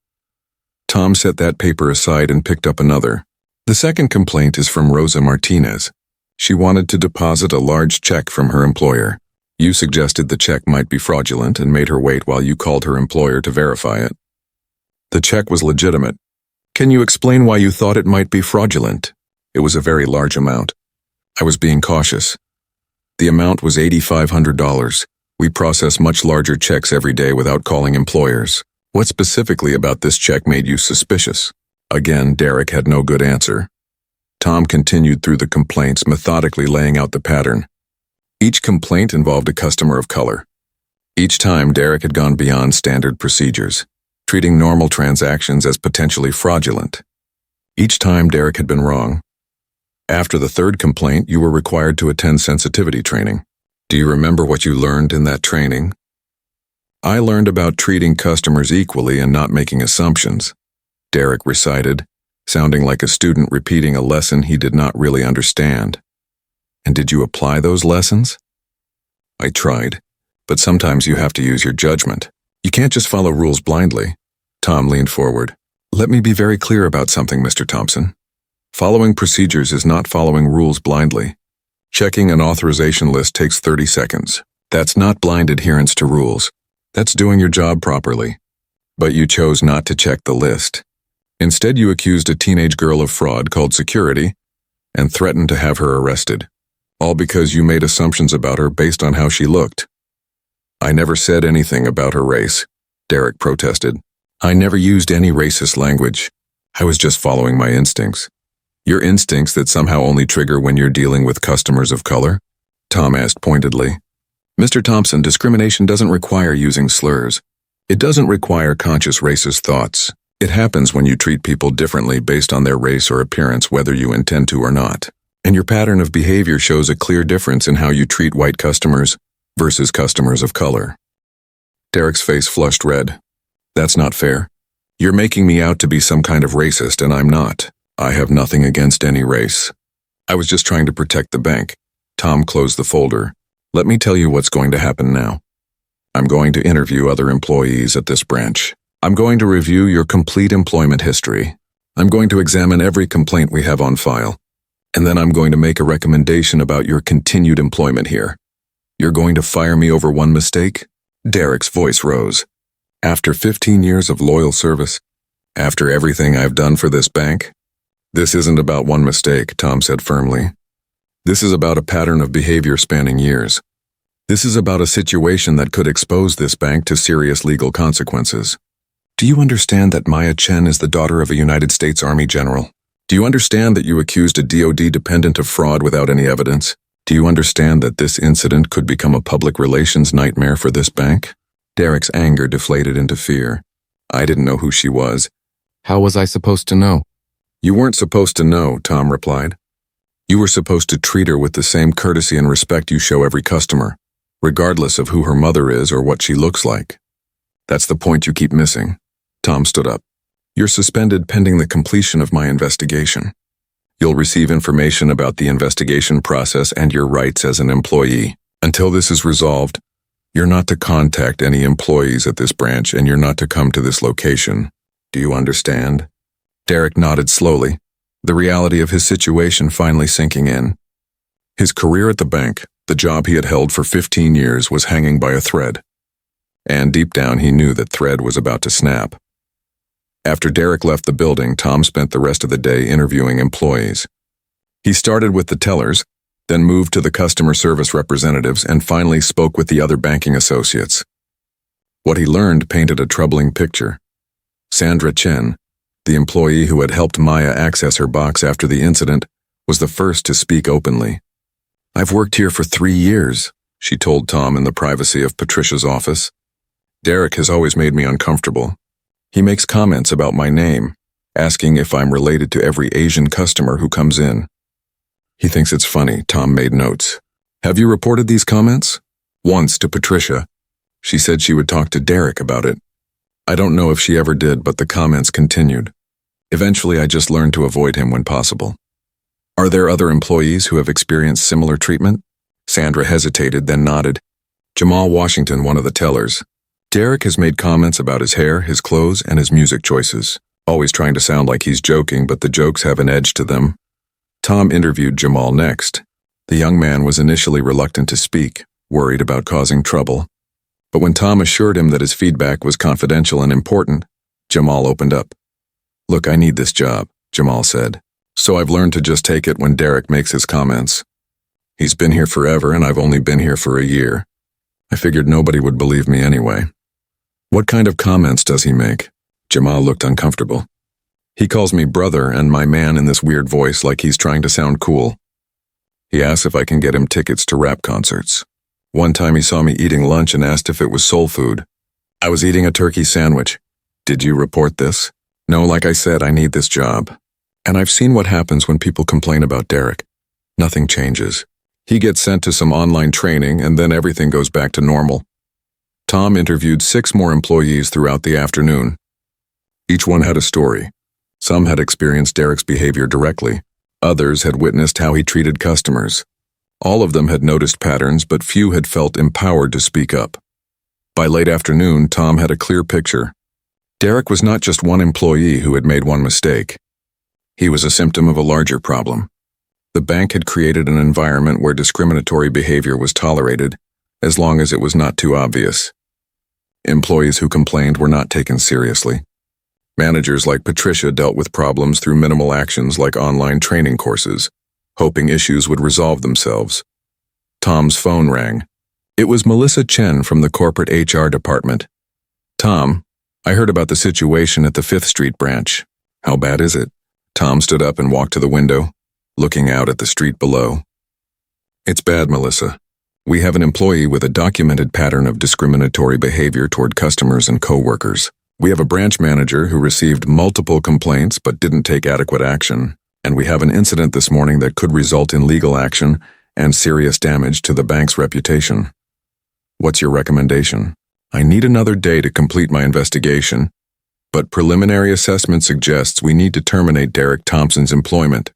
Tom set that paper aside and picked up another. The second complaint is from Rosa Martinez. She wanted to deposit a large check from her employer. You suggested the check might be fraudulent and made her wait while you called her employer to verify it. The check was legitimate. Can you explain why you thought it might be fraudulent? It was a very large amount. I was being cautious. The amount was $8,500. We process much larger checks every day without calling employers. What specifically about this check made you suspicious? Again, Derek had no good answer. Tom continued through the complaints, methodically laying out the pattern. Each complaint involved a customer of color. Each time, Derek had gone beyond standard procedures, treating normal transactions as potentially fraudulent. Each time, Derek had been wrong. After the third complaint, you were required to attend sensitivity training. Do you remember what you learned in that training? I learned about treating customers equally and not making assumptions, Derek recited, sounding like a student repeating a lesson he did not really understand. And did you apply those lessons? I tried, but sometimes you have to use your judgment. You can't just follow rules blindly. Tom leaned forward. Let me be very clear about something, Mr. Thompson. Following procedures is not following rules blindly. Checking an authorization list takes 30 seconds. That's not blind adherence to rules. That's doing your job properly. But you chose not to check the list. Instead, you accused a teenage girl of fraud called security and threatened to have her arrested, all because you made assumptions about her based on how she looked. I never said anything about her race, Derek protested. I never used any racist language. I was just following my instincts. Your instincts that somehow only trigger when you're dealing with customers of color? Tom asked pointedly. Mr. Thompson, discrimination doesn't require using slurs. It doesn't require conscious racist thoughts. It happens when you treat people differently based on their race or appearance, whether you intend to or not. And your pattern of behavior shows a clear difference in how you treat white customers versus customers of color. Derek's face flushed red. That's not fair. You're making me out to be some kind of racist, and I'm not. I have nothing against any race. I was just trying to protect the bank. Tom closed the folder. Let me tell you what's going to happen now. I'm going to interview other employees at this branch. I'm going to review your complete employment history. I'm going to examine every complaint we have on file. And then I'm going to make a recommendation about your continued employment here. You're going to fire me over one mistake? Derek's voice rose. After 15 years of loyal service, after everything I've done for this bank? This isn't about one mistake, Tom said firmly. This is about a pattern of behavior spanning years. This is about a situation that could expose this bank to serious legal consequences. Do you understand that Maya Chen is the daughter of a United States Army general? Do you understand that you accused a DoD dependent of fraud without any evidence? Do you understand that this incident could become a public relations nightmare for this bank? Derek's anger deflated into fear. I didn't know who she was. How was I supposed to know? You weren't supposed to know, Tom replied. You were supposed to treat her with the same courtesy and respect you show every customer, regardless of who her mother is or what she looks like. That's the point you keep missing. Tom stood up. You're suspended pending the completion of my investigation. You'll receive information about the investigation process and your rights as an employee. Until this is resolved, you're not to contact any employees at this branch and you're not to come to this location. Do you understand? Derek nodded slowly, the reality of his situation finally sinking in. His career at the bank, the job he had held for 15 years, was hanging by a thread. And deep down he knew that thread was about to snap. After Derek left the building, Tom spent the rest of the day interviewing employees. He started with the tellers, then moved to the customer service representatives, and finally spoke with the other banking associates. What he learned painted a troubling picture. Sandra Chen, the employee who had helped Maya access her box after the incident, was the first to speak openly. "I've worked here for 3 years," she told Tom in the privacy of Patricia's office. "Derek has always made me uncomfortable. He makes comments about my name, asking if I'm related to every Asian customer who comes in. He thinks it's funny," Tom made notes. "Have you reported these comments?" "Once to Patricia. She said she would talk to Derek about it. I don't know if she ever did, but the comments continued. Eventually, I just learned to avoid him when possible." "Are there other employees who have experienced similar treatment?" Sandra hesitated, then nodded. "Jamal Washington, one of the tellers. Derek has made comments about his hair, his clothes, and his music choices, always trying to sound like he's joking, but the jokes have an edge to them." Tom interviewed Jamal next. The young man was initially reluctant to speak, worried about causing trouble. But when Tom assured him that his feedback was confidential and important, Jamal opened up. "Look, I need this job," Jamal said. "So I've learned to just take it when Derek makes his comments. He's been here forever and I've only been here for a year. I figured nobody would believe me anyway." "What kind of comments does he make?" Jamal looked uncomfortable. "He calls me brother and my man in this weird voice like he's trying to sound cool. He asks if I can get him tickets to rap concerts. One time he saw me eating lunch and asked if it was soul food. I was eating a turkey sandwich. Did you report this? No, like I said, I need this job. And I've seen what happens when people complain about Derek. Nothing changes. He gets sent to some online training and then everything goes back to normal." Tom interviewed 6 more employees throughout the afternoon. Each one had a story. Some had experienced Derek's behavior directly. Others had witnessed how he treated customers. All of them had noticed patterns, but few had felt empowered to speak up. By late afternoon, Tom had a clear picture. Derek was not just one employee who had made one mistake. He was a symptom of a larger problem. The bank had created an environment where discriminatory behavior was tolerated, as long as it was not too obvious. Employees who complained were not taken seriously. Managers like Patricia dealt with problems through minimal actions like online training courses, hoping issues would resolve themselves. Tom's phone rang. It was Melissa Chen from the corporate HR department. "Tom, I heard about the situation at the 5th Street branch. How bad is it?" Tom stood up and walked to the window, looking out at the street below. "It's bad, Melissa. We have an employee with a documented pattern of discriminatory behavior toward customers and coworkers. We have a branch manager who received multiple complaints but didn't take adequate action. And we have an incident this morning that could result in legal action and serious damage to the bank's reputation. What's your recommendation?" "I need another day to complete my investigation, but preliminary assessment suggests we need to terminate Derek Thompson's employment.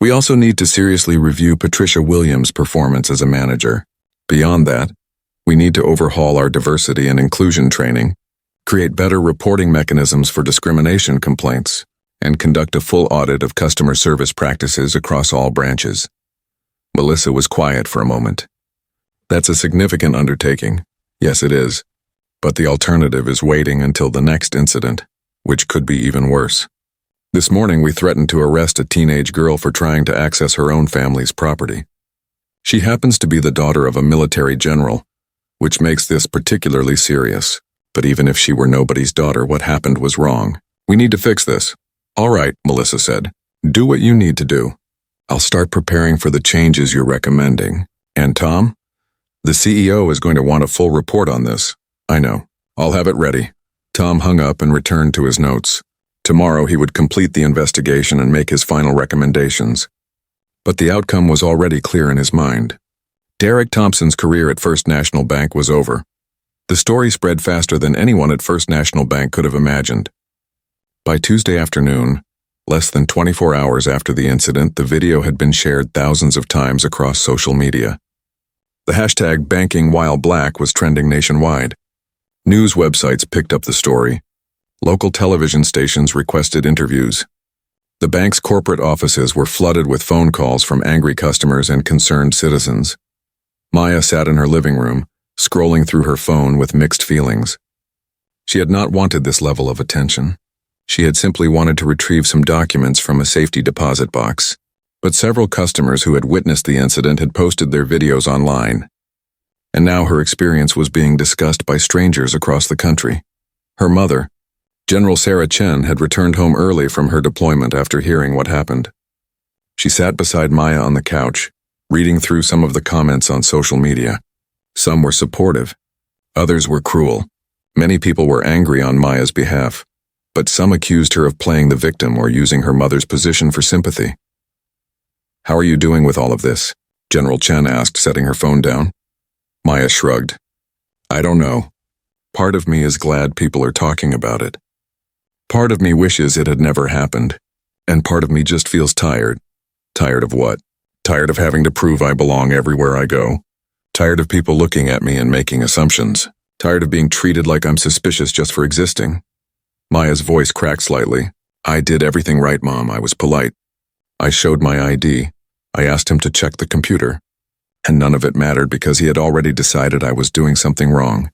We also need to seriously review Patricia Williams' performance as a manager. Beyond that, we need to overhaul our diversity and inclusion training, create better reporting mechanisms for discrimination complaints, and conduct a full audit of customer service practices across all branches." Melissa was quiet for a moment. "That's a significant undertaking. Yes, it is. But the alternative is waiting until the next incident, which could be even worse. This morning we threatened to arrest a teenage girl for trying to access her own family's property. She happens to be the daughter of a military general, which makes this particularly serious. But even if she were nobody's daughter, what happened was wrong. We need to fix this." "All right," Melissa said. "Do what you need to do. I'll start preparing for the changes you're recommending. And Tom? The CEO is going to want a full report on this." "I know. I'll have it ready." Tom hung up and returned to his notes. Tomorrow he would complete the investigation and make his final recommendations. But the outcome was already clear in his mind. Derek Thompson's career at First National Bank was over. The story spread faster than anyone at First National Bank could have imagined. By Tuesday afternoon, less than 24 hours after the incident, the video had been shared thousands of times across social media. The hashtag #BankingWhileBlack was trending nationwide. News websites picked up the story. Local television stations requested interviews. The bank's corporate offices were flooded with phone calls from angry customers and concerned citizens. Maya sat in her living room, scrolling through her phone with mixed feelings. She had not wanted this level of attention. She had simply wanted to retrieve some documents from a safety deposit box. But several customers who had witnessed the incident had posted their videos online. And now her experience was being discussed by strangers across the country. Her mother, General Sarah Chen, had returned home early from her deployment after hearing what happened. She sat beside Maya on the couch, reading through some of the comments on social media. Some were supportive. Others were cruel. Many people were angry on Maya's behalf, but some accused her of playing the victim or using her mother's position for sympathy. "How are you doing with all of this?" General Chen asked, setting her phone down. Maya shrugged. "I don't know. Part of me is glad people are talking about it. Part of me wishes it had never happened, and part of me just feels tired." "Tired of what?" "Tired of having to prove I belong everywhere I go. Tired of people looking at me and making assumptions. Tired of being treated like I'm suspicious just for existing." Maya's voice cracked slightly. "I did everything right, Mom. I was polite. I showed my ID. I asked him to check the computer. And none of it mattered because he had already decided I was doing something wrong."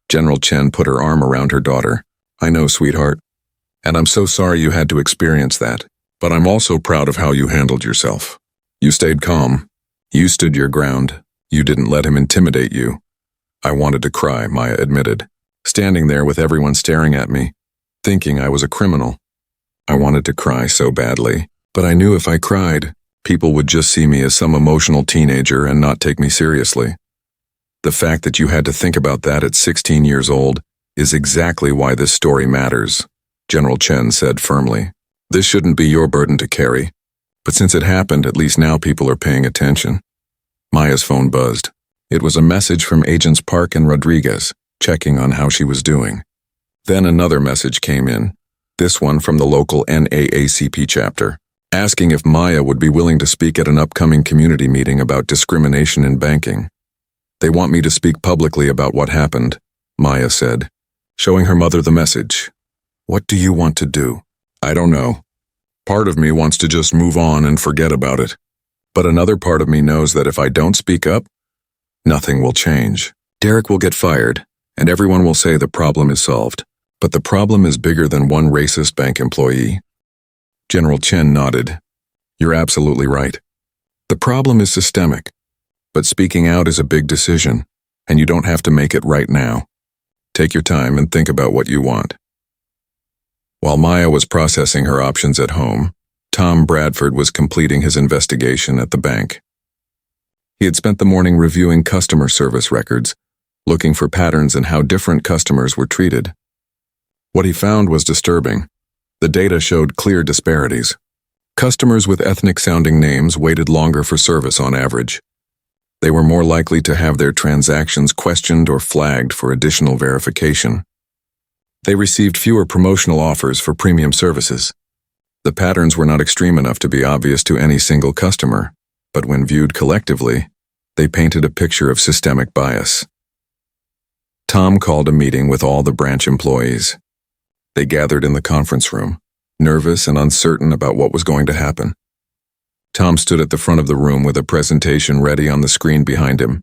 General Chen put her arm around her daughter. "I know, sweetheart. And I'm so sorry you had to experience that. But I'm also proud of how you handled yourself. You stayed calm. You stood your ground. You didn't let him intimidate you." "I wanted to cry," Maya admitted, standing there with everyone staring at me, thinking I was a criminal. I wanted to cry so badly, but I knew if I cried, people would just see me as some emotional teenager and not take me seriously. The fact that you had to think about that at 16 years old is exactly why this story matters, General Chen said firmly. "This shouldn't be your burden to carry, but since it happened, at least now people are paying attention." Maya's phone buzzed. It was a message from Agents Park and Rodriguez, checking on how she was doing. Then another message came in, this one from the local NAACP chapter, asking if Maya would be willing to speak at an upcoming community meeting about discrimination in banking. "They want me to speak publicly about what happened," Maya said, showing her mother the message. "What do you want to do?" "I don't know. Part of me wants to just move on and forget about it. But another part of me knows that if I don't speak up, nothing will change. Derek will get fired, and everyone will say the problem is solved. But the problem is bigger than one racist bank employee." General Chen nodded. "You're absolutely right. The problem is systemic, but speaking out is a big decision, and you don't have to make it right now. Take your time and think about what you want." While Maya was processing her options at home, Tom Bradford was completing his investigation at the bank. He had spent the morning reviewing customer service records, looking for patterns in how different customers were treated. What he found was disturbing. The data showed clear disparities. Customers with ethnic-sounding names waited longer for service on average. They were more likely to have their transactions questioned or flagged for additional verification. They received fewer promotional offers for premium services. The patterns were not extreme enough to be obvious to any single customer, but when viewed collectively, they painted a picture of systemic bias. Tom called a meeting with all the branch employees. They gathered in the conference room, nervous and uncertain about what was going to happen. Tom stood at the front of the room with a presentation ready on the screen behind him.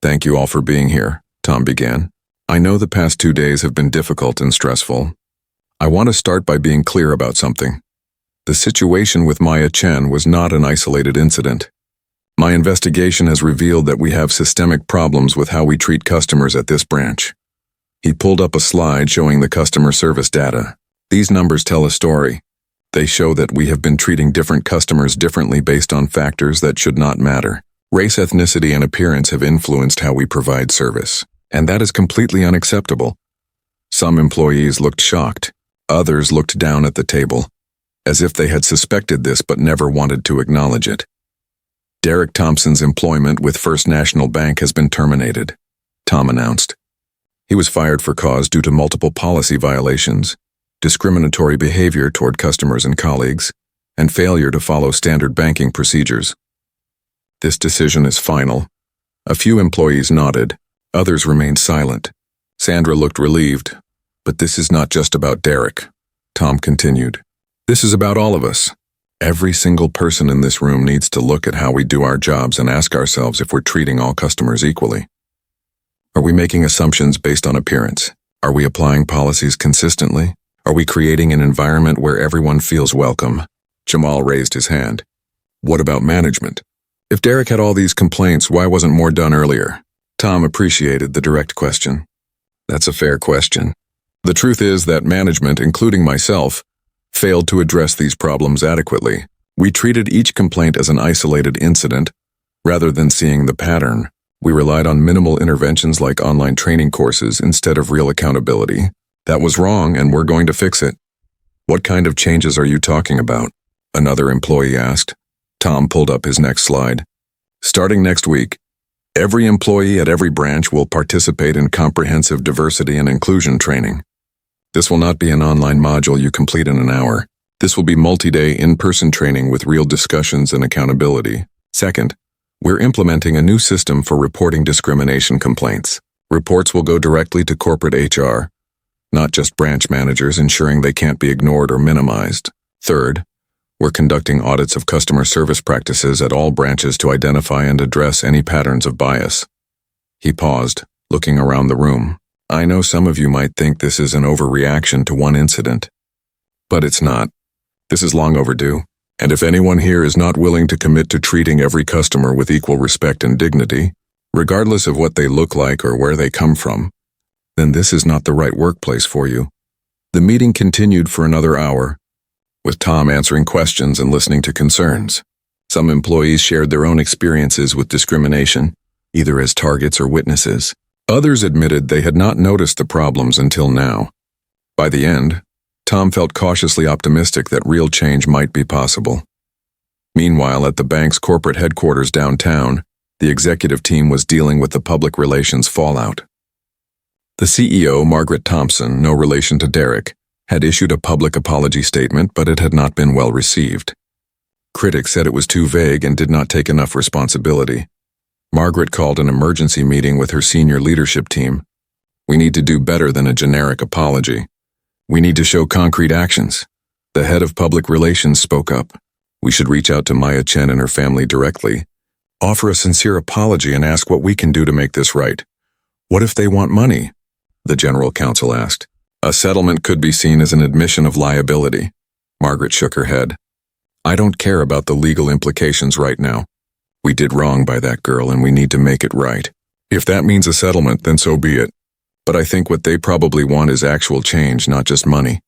"Thank you all for being here," Tom began. "I know the past 2 days have been difficult and stressful. I want to start by being clear about something. The situation with Maya Chen was not an isolated incident. My investigation has revealed that we have systemic problems with how we treat customers at this branch." He pulled up a slide showing the customer service data. "These numbers tell a story. They show that we have been treating different customers differently based on factors that should not matter. Race, ethnicity, and appearance have influenced how we provide service, and that is completely unacceptable." Some employees looked shocked. Others looked down at the table, as if they had suspected this but never wanted to acknowledge it. "Derek Thompson's employment with First National Bank has been terminated," Tom announced. He was fired for cause due to multiple policy violations, discriminatory behavior toward customers and colleagues, and failure to follow standard banking procedures. "This decision is final." A few employees nodded, others remained silent. Sandra looked relieved. But this is not just about Derek, Tom continued. This is about all of us. Every single person in this room needs to look at how we do our jobs and ask ourselves if we're treating all customers equally. Are we making assumptions based on appearance? Are we applying policies consistently? Are we creating an environment where everyone feels welcome? Jamal raised his hand. What about management? If Derek had all these complaints, why wasn't more done earlier? Tom appreciated the direct question. That's a fair question. The truth is that management, including myself, failed to address these problems adequately. We treated each complaint as an isolated incident, rather than seeing the pattern. We relied on minimal interventions like online training courses instead of real accountability. That was wrong, and we're going to fix it. What kind of changes are you talking about? Another employee asked. Tom pulled up his next slide. Starting next week, every employee at every branch will participate in comprehensive diversity and inclusion training. This will not be an online module you complete in an hour. This will be multi-day in-person training with real discussions and accountability. Second, we're implementing a new system for reporting discrimination complaints. Reports will go directly to corporate HR, not just branch managers, ensuring they can't be ignored or minimized. Third, we're conducting audits of customer service practices at all branches to identify and address any patterns of bias. He paused, looking around the room. I know some of you might think this is an overreaction to one incident, but it's not. This is long overdue, and if anyone here is not willing to commit to treating every customer with equal respect and dignity, regardless of what they look like or where they come from, then this is not the right workplace for you. The meeting continued for another hour, with Tom answering questions and listening to concerns. Some employees shared their own experiences with discrimination, either as targets or witnesses. Others admitted they had not noticed the problems until now. By the end, Tom felt cautiously optimistic that real change might be possible. Meanwhile, at the bank's corporate headquarters downtown, the executive team was dealing with the public relations fallout. The CEO, Margaret Thompson, no relation to Derek, had issued a public apology statement, but it had not been well received. Critics said it was too vague and did not take enough responsibility. Margaret called an emergency meeting with her senior leadership team. We need to do better than a generic apology. We need to show concrete actions. The head of public relations spoke up. We should reach out to Maya Chen and her family directly, offer a sincere apology and ask what we can do to make this right. What if they want money? The general counsel asked. A settlement could be seen as an admission of liability. Margaret shook her head. I don't care about the legal implications right now. We did wrong by that girl and we need to make it right. If that means a settlement, then so be it. But I think what they probably want is actual change, not just money.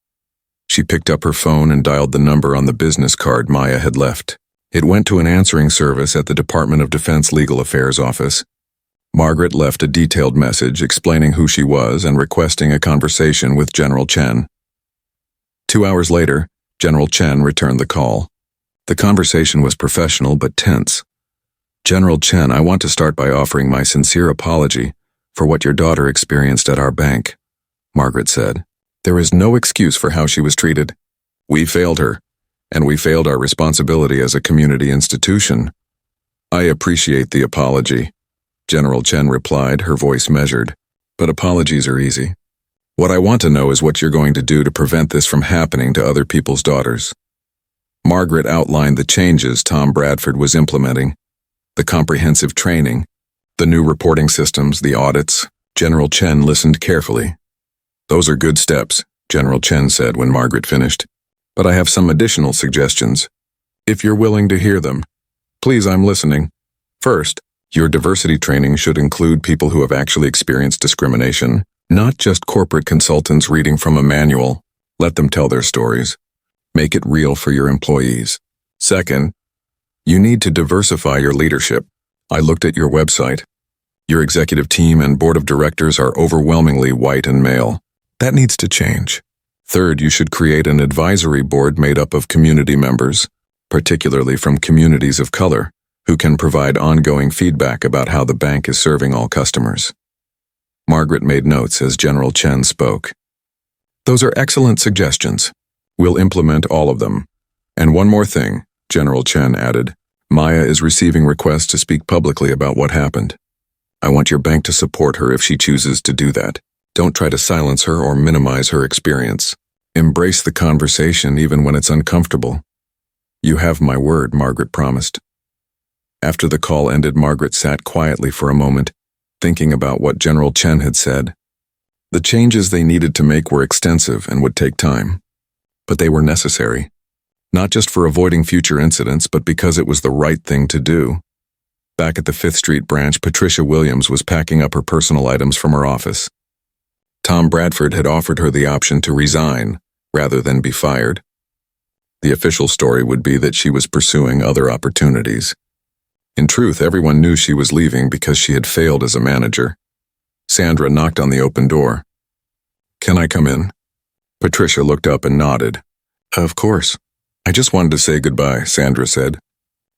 She picked up her phone and dialed the number on the business card Maya had left. It went to an answering service at the Department of Defense Legal Affairs office. Margaret left a detailed message explaining who she was and requesting a conversation with General Chen. 2 hours later, General Chen returned the call. The conversation was professional but tense. General Chen, I want to start by offering my sincere apology for what your daughter experienced at our bank, Margaret said. There is no excuse for how she was treated. We failed her, and we failed our responsibility as a community institution. I appreciate the apology, General Chen replied, her voice measured. But apologies are easy. What I want to know is what you're going to do to prevent this from happening to other people's daughters. Margaret outlined the changes Tom Bradford was implementing. The comprehensive training, the new reporting systems, the audits. General Chen listened carefully. Those are good steps, General Chen said when Margaret finished. But I have some additional suggestions. If you're willing to hear them, please, I'm listening. First, your diversity training should include people who have actually experienced discrimination, not just corporate consultants reading from a manual. Let them tell their stories. Make it real for your employees. Second, you need to diversify your leadership. I looked at your website. Your executive team and board of directors are overwhelmingly white and male. That needs to change. Third, you should create an advisory board made up of community members, particularly from communities of color, who can provide ongoing feedback about how the bank is serving all customers. Margaret made notes as General Chen spoke. Those are excellent suggestions. We'll implement all of them. And one more thing, General Chen added. Maya is receiving requests to speak publicly about what happened. I want your bank to support her if she chooses to do that. Don't try to silence her or minimize her experience. Embrace the conversation even when it's uncomfortable. You have my word, Margaret promised. After the call ended, Margaret sat quietly for a moment, thinking about what General Chen had said. The changes they needed to make were extensive and would take time. But they were necessary, not just for avoiding future incidents, but because it was the right thing to do. Back at the 5th Street branch, Patricia Williams was packing up her personal items from her office. Tom Bradford had offered her the option to resign rather than be fired. The official story would be that she was pursuing other opportunities. In truth, everyone knew she was leaving because she had failed as a manager. Sandra knocked on the open door. "Can I come in?" Patricia looked up and nodded. "Of course. I just wanted to say goodbye," Sandra said,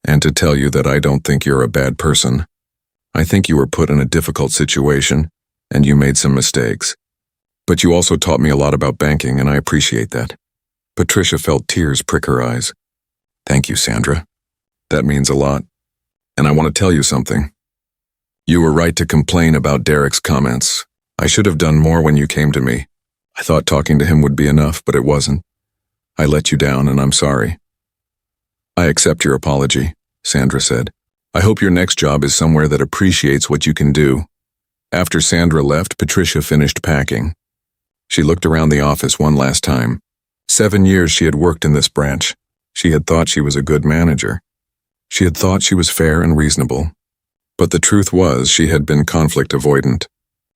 "and to tell you that I don't think you're a bad person. I think you were put in a difficult situation, and you made some mistakes. But you also taught me a lot about banking, and I appreciate that." Patricia felt tears prick her eyes. "Thank you, Sandra. That means a lot. And I want to tell you something. You were right to complain about Derek's comments. I should have done more when you came to me. I thought talking to him would be enough, but it wasn't. I let you down, and I'm sorry." "I accept your apology," Sandra said. "I hope your next job is somewhere that appreciates what you can do." After Sandra left, Patricia finished packing. She looked around the office one last time. 7 years she had worked in this branch. She had thought she was a good manager. She had thought she was fair and reasonable. But the truth was, she had been conflict avoidant.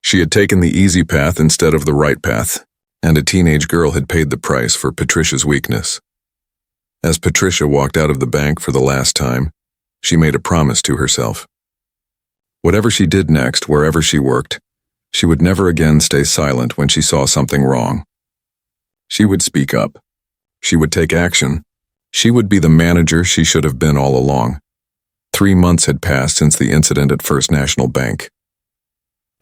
She had taken the easy path instead of the right path, and a teenage girl had paid the price for Patricia's weakness. As Patricia walked out of the bank for the last time, she made a promise to herself. Whatever she did next, wherever she worked, she would never again stay silent when she saw something wrong. She would speak up. She would take action. She would be the manager she should have been all along. 3 months had passed since the incident at First National Bank.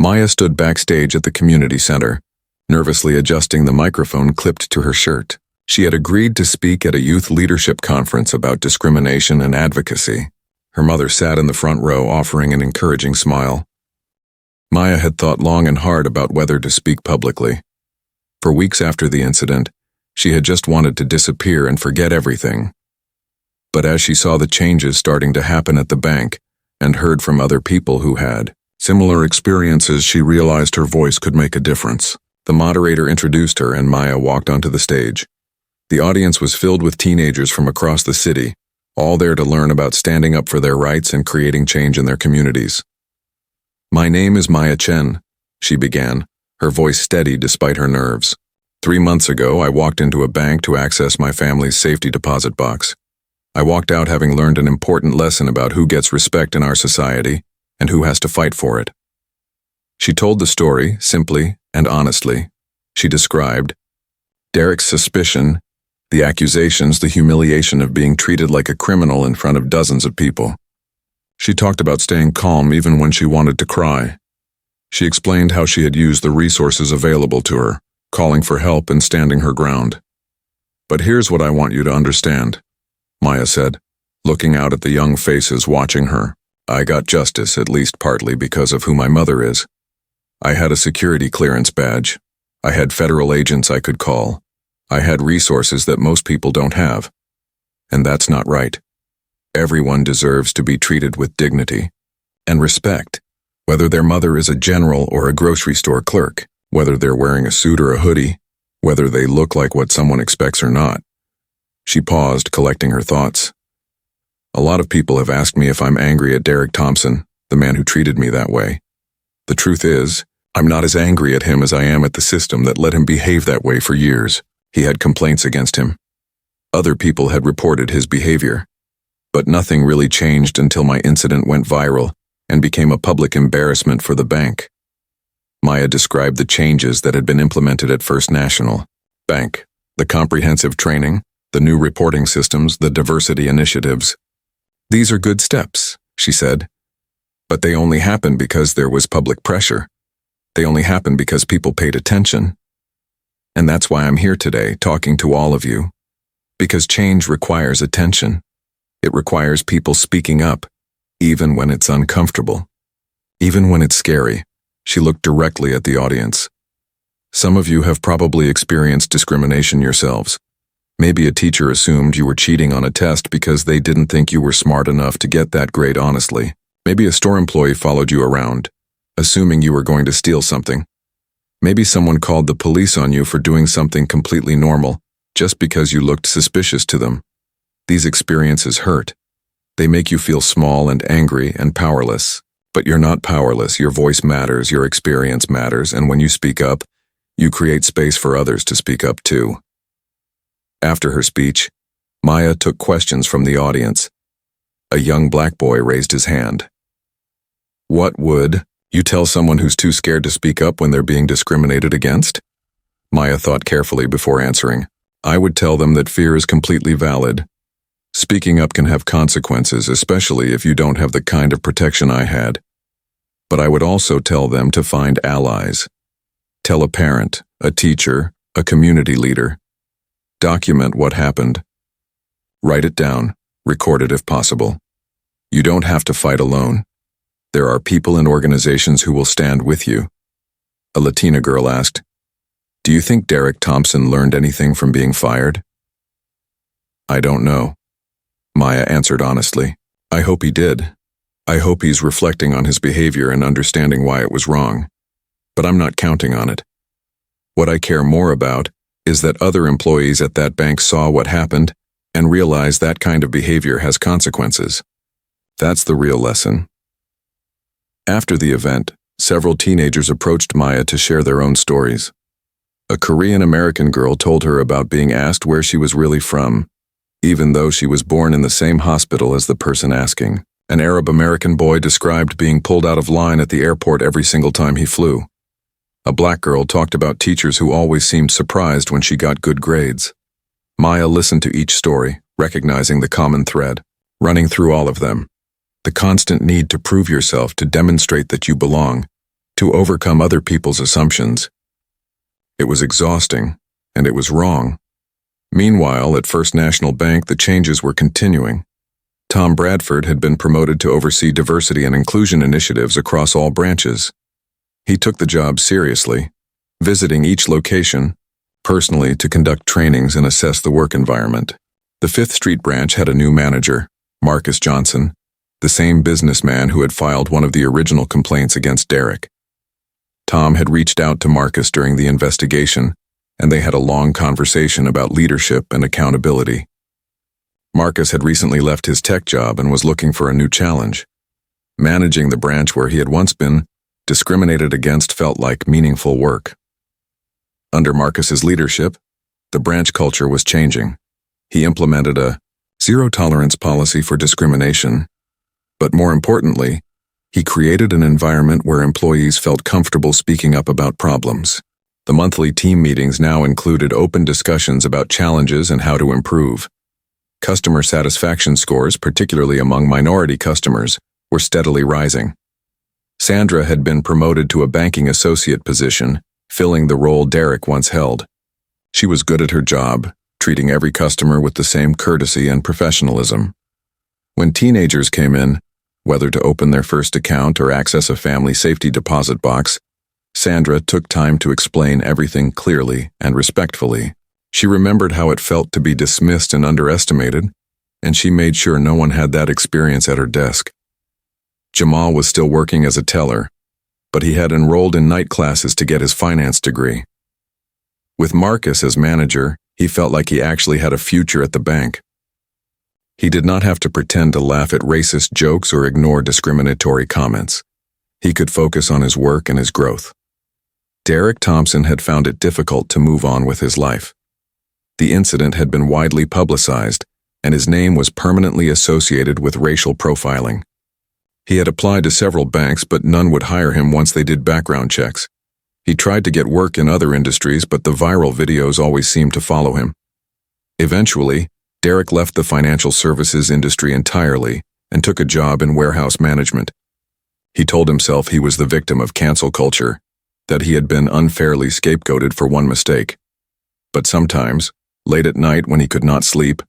Maya stood backstage at the community center, nervously adjusting the microphone clipped to her shirt. She had agreed to speak at a youth leadership conference about discrimination and advocacy. Her mother sat in the front row, offering an encouraging smile. Maya had thought long and hard about whether to speak publicly. For weeks after the incident, she had just wanted to disappear and forget everything. But as she saw the changes starting to happen at the bank and heard from other people who had similar experiences, she realized her voice could make a difference. The moderator introduced her, and Maya walked onto the stage. The audience was filled with teenagers from across the city, all there to learn about standing up for their rights and creating change in their communities. "My name is Maya Chen," she began, her voice steady despite her nerves. 3 months ago, I walked into a bank to access my family's safety deposit box. I walked out having learned an important lesson about who gets respect in our society and who has to fight for it. She told the story simply and honestly. She described Derek's suspicion, the accusations, the humiliation of being treated like a criminal in front of dozens of people. She talked about staying calm even when she wanted to cry. She explained how she had used the resources available to her, calling for help and standing her ground. "But here's what I want you to understand," Maya said, looking out at the young faces watching her. "I got justice, at least partly because of who my mother is. I had a security clearance badge. I had federal agents I could call. I had resources that most people don't have. And that's not right. Everyone deserves to be treated with dignity and respect, whether their mother is a general or a grocery store clerk, whether they're wearing a suit or a hoodie, whether they look like what someone expects or not." She paused, collecting her thoughts. "A lot of people have asked me if I'm angry at Derek Thompson, the man who treated me that way. The truth is, I'm not as angry at him as I am at the system that let him behave that way for years." He had complaints against him. Other people had reported his behavior. But nothing really changed until my incident went viral and became a public embarrassment for the bank. Maya described the changes that had been implemented at First National Bank, the comprehensive training, the new reporting systems, the diversity initiatives. "These are good steps," she said. "But they only happened because there was public pressure. They only happened because people paid attention. And that's why I'm here today, talking to all of you. Because change requires attention. It requires people speaking up, even when it's uncomfortable. Even when it's scary." She looked directly at the audience. Some of you have probably experienced discrimination yourselves. Maybe a teacher assumed you were cheating on a test because they didn't think you were smart enough to get that grade honestly. Maybe a store employee followed you around, assuming you were going to steal something. Maybe someone called the police on you for doing something completely normal, just because you looked suspicious to them. These experiences hurt. They make you feel small and angry and powerless. But you're not powerless. Your voice matters, your experience matters, and when you speak up, you create space for others to speak up too. After her speech, Maya took questions from the audience. A young black boy raised his hand. What would you tell someone who's too scared to speak up when they're being discriminated against? Maya thought carefully before answering. I would tell them that fear is completely valid. Speaking up can have consequences, especially if you don't have the kind of protection I had. But I would also tell them to find allies. Tell a parent, a teacher, a community leader. Document what happened. Write it down, record it if possible. You don't have to fight alone. There are people and organizations who will stand with you. A Latina girl asked, Do you think Derek Thompson learned anything from being fired? I don't know. Maya answered honestly. I hope he did. I hope he's reflecting on his behavior and understanding why it was wrong. But I'm not counting on it. What I care more about is that other employees at that bank saw what happened and realized that kind of behavior has consequences. That's the real lesson. After the event, several teenagers approached Maya to share their own stories. A Korean-American girl told her about being asked where she was really from, even though she was born in the same hospital as the person asking. An Arab-American boy described being pulled out of line at the airport every single time he flew. A black girl talked about teachers who always seemed surprised when she got good grades. Maya listened to each story, recognizing the common thread, running through all of them. The constant need to prove yourself, to demonstrate that you belong, to overcome other people's assumptions. It was exhausting, and it was wrong. Meanwhile, at First National Bank, the changes were continuing. Tom Bradford had been promoted to oversee diversity and inclusion initiatives across all branches. He took the job seriously, visiting each location, personally to conduct trainings and assess the work environment. The Fifth Street branch had a new manager, Marcus Johnson, the same businessman who had filed one of the original complaints against Derek. Tom had reached out to Marcus during the investigation, and they had a long conversation about leadership and accountability. Marcus had recently left his tech job and was looking for a new challenge. Managing the branch where he had once been discriminated against felt like meaningful work. Under Marcus's leadership, the branch culture was changing. He implemented a zero-tolerance policy for discrimination, but more importantly, he created an environment where employees felt comfortable speaking up about problems. The monthly team meetings now included open discussions about challenges and how to improve. Customer satisfaction scores, particularly among minority customers, were steadily rising. Sandra had been promoted to a banking associate position, filling the role Derek once held. She was good at her job, treating every customer with the same courtesy and professionalism. When teenagers came in, whether to open their first account or access a family safety deposit box, Sandra took time to explain everything clearly and respectfully. She remembered how it felt to be dismissed and underestimated, and she made sure no one had that experience at her desk. Jamal was still working as a teller, but he had enrolled in night classes to get his finance degree. With Marcus as manager, he felt like he actually had a future at the bank. He did not have to pretend to laugh at racist jokes or ignore discriminatory comments. He could focus on his work and his growth. Derek Thompson had found it difficult to move on with his life. The incident had been widely publicized, and his name was permanently associated with racial profiling. He had applied to several banks, but none would hire him once they did background checks. He tried to get work in other industries, but the viral videos always seemed to follow him. Eventually, Derek left the financial services industry entirely and took a job in warehouse management. He told himself he was the victim of cancel culture, that he had been unfairly scapegoated for one mistake. But sometimes, late at night when he could not sleep,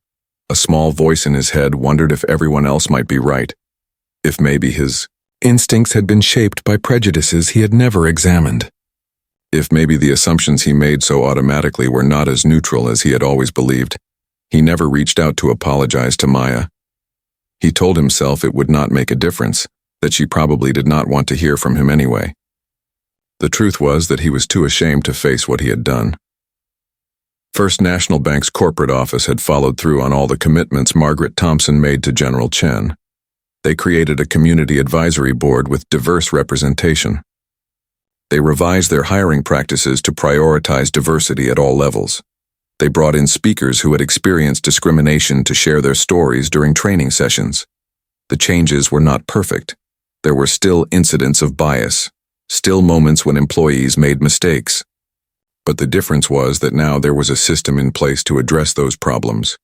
a small voice in his head wondered if everyone else might be right, if maybe his instincts had been shaped by prejudices he had never examined. If maybe the assumptions he made so automatically were not as neutral as he had always believed, he never reached out to apologize to Maya. He told himself it would not make a difference, that she probably did not want to hear from him anyway. The truth was that he was too ashamed to face what he had done. First National Bank's corporate office had followed through on all the commitments Margaret Thompson made to General Chen. They created a community advisory board with diverse representation. They revised their hiring practices to prioritize diversity at all levels. They brought in speakers who had experienced discrimination to share their stories during training sessions. The changes were not perfect. There were still incidents of bias, still moments when employees made mistakes. But the difference was that now there was a system in place to address those problems.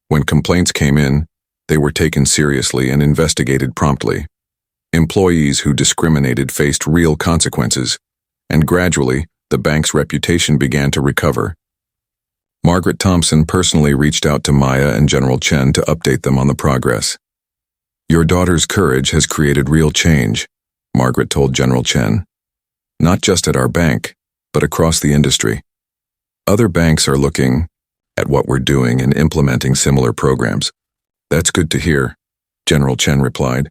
When complaints came in, they were taken seriously and investigated promptly. Employees who discriminated faced real consequences, and gradually, the bank's reputation began to recover. Margaret Thompson personally reached out to Maya and General Chen to update them on the progress. "Your daughter's courage has created real change," Margaret told General Chen. "Not just at our bank, but across the industry. Other banks are looking at what we're doing and implementing similar programs." "That's good to hear," General Chen replied.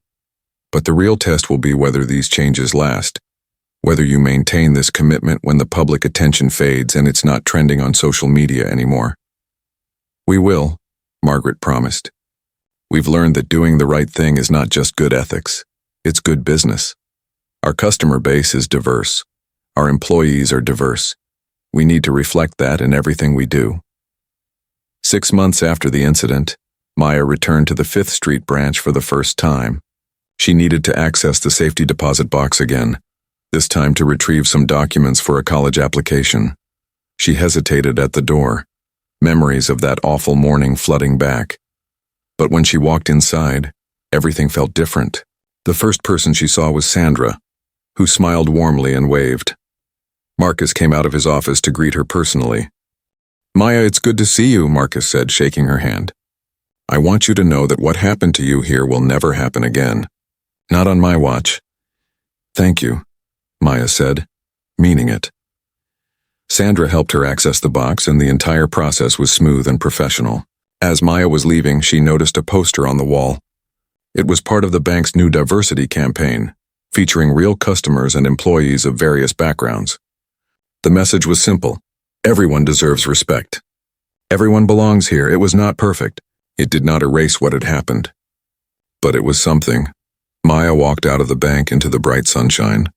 "But the real test will be whether these changes last, whether you maintain this commitment when the public attention fades and it's not trending on social media anymore." "We will," Margaret promised. "We've learned that doing the right thing is not just good ethics, it's good business. Our customer base is diverse. Our employees are diverse. We need to reflect that in everything we do." 6 months after the incident, Maya returned to the 5th Street branch for the first time. She needed to access the safety deposit box again, this time to retrieve some documents for a college application. She hesitated at the door, memories of that awful morning flooding back. But when she walked inside, everything felt different. The first person she saw was Sandra, who smiled warmly and waved. Marcus came out of his office to greet her personally. "Maya, it's good to see you," Marcus said, shaking her hand. "I want you to know that what happened to you here will never happen again. Not on my watch." "Thank you," Maya said, meaning it. Sandra helped her access the box, and the entire process was smooth and professional. As Maya was leaving, she noticed a poster on the wall. It was part of the bank's new diversity campaign, featuring real customers and employees of various backgrounds. The message was simple: everyone deserves respect. Everyone belongs here. It was not perfect. It did not erase what had happened. But it was something. Maya walked out of the bank into the bright sunshine.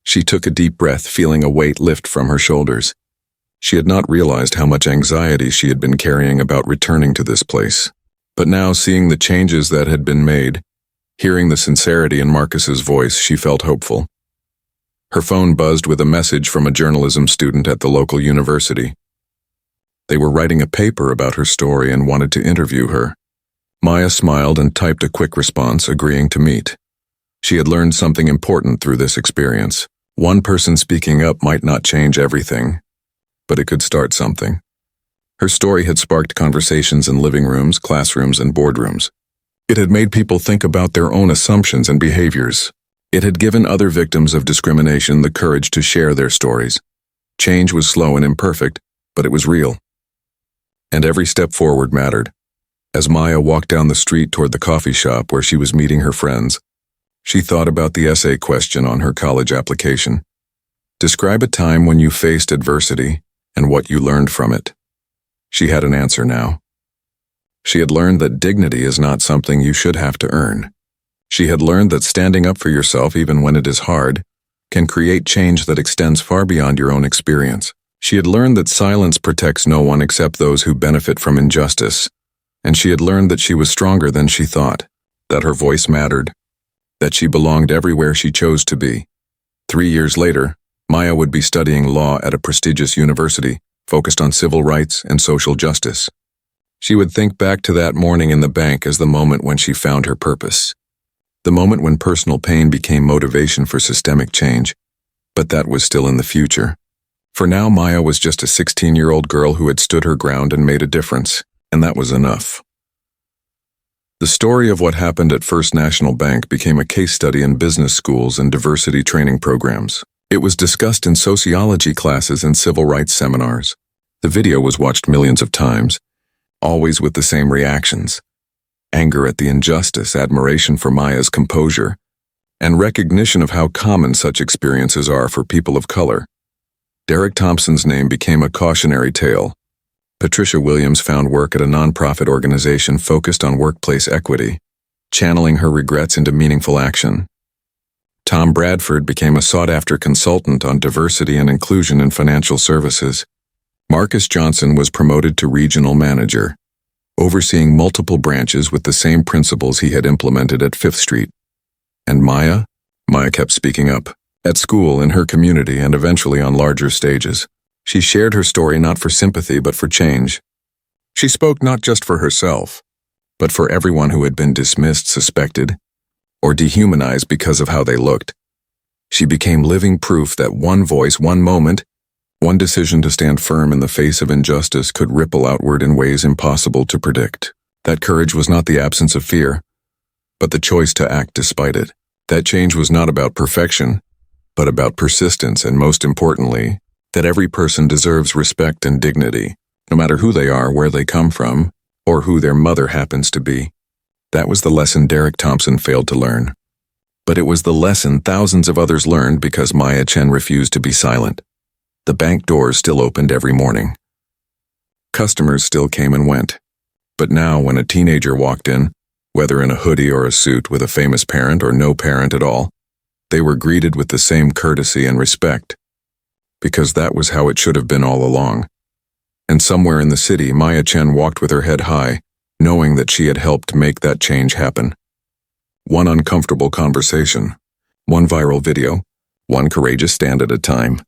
She took a deep breath, feeling a weight lift from her shoulders. She had not realized how much anxiety she had been carrying about returning to this place. But now, seeing the changes that had been made, hearing the sincerity in Marcus's voice, she felt hopeful. Her phone buzzed with a message from a journalism student at the local university. They were writing a paper about her story and wanted to interview her. Maya smiled and typed a quick response, agreeing to meet. She had learned something important through this experience. One person speaking up might not change everything, but it could start something. Her story had sparked conversations in living rooms, classrooms, and boardrooms. It had made people think about their own assumptions and behaviors. It had given other victims of discrimination the courage to share their stories. Change was slow and imperfect, but it was real. And every step forward mattered. As Maya walked down the street toward the coffee shop where she was meeting her friends, she thought about the essay question on her college application. Describe a time when you faced adversity and what you learned from it. She had an answer now. She had learned that dignity is not something you should have to earn. She had learned that standing up for yourself, even when it is hard, can create change that extends far beyond your own experience. She had learned that silence protects no one except those who benefit from injustice. And she had learned that she was stronger than she thought, that her voice mattered, that she belonged everywhere she chose to be. 3 years later, Maya would be studying law at a prestigious university, focused on civil rights and social justice. She would think back to that morning in the bank as the moment when she found her purpose. The moment when personal pain became motivation for systemic change. But that was still in the future. For now, Maya was just a 16-year-old girl who had stood her ground and made a difference, and that was enough. The story of what happened at First National Bank became a case study in business schools and diversity training programs. It was discussed in sociology classes and civil rights seminars. The video was watched millions of times, always with the same reactions: anger at the injustice, admiration for Maya's composure, and recognition of how common such experiences are for people of color. Derek Thompson's name became a cautionary tale. Patricia Williams found work at a nonprofit organization focused on workplace equity, channeling her regrets into meaningful action. Tom Bradford became a sought-after consultant on diversity and inclusion in financial services. Marcus Johnson was promoted to regional manager, overseeing multiple branches with the same principles he had implemented at Fifth Street. And Maya? Maya kept speaking up, at school, in her community, and eventually on larger stages. She shared her story not for sympathy but for change. She spoke not just for herself, but for everyone who had been dismissed, suspected, or dehumanized because of how they looked. She became living proof that one voice, one moment, one decision to stand firm in the face of injustice could ripple outward in ways impossible to predict. That courage was not the absence of fear, but the choice to act despite it. That change was not about perfection, but about persistence, and most importantly, that every person deserves respect and dignity, no matter who they are, where they come from, or who their mother happens to be. That was the lesson Derek Thompson failed to learn. But it was the lesson thousands of others learned because Maya Chen refused to be silent. The bank doors still opened every morning. Customers still came and went. But now, when a teenager walked in, whether in a hoodie or a suit with a famous parent or no parent at all, they were greeted with the same courtesy and respect, because that was how it should have been all along. And somewhere in the city, Maya Chen walked with her head high, knowing that she had helped make that change happen. One uncomfortable conversation, one viral video, one courageous stand at a time.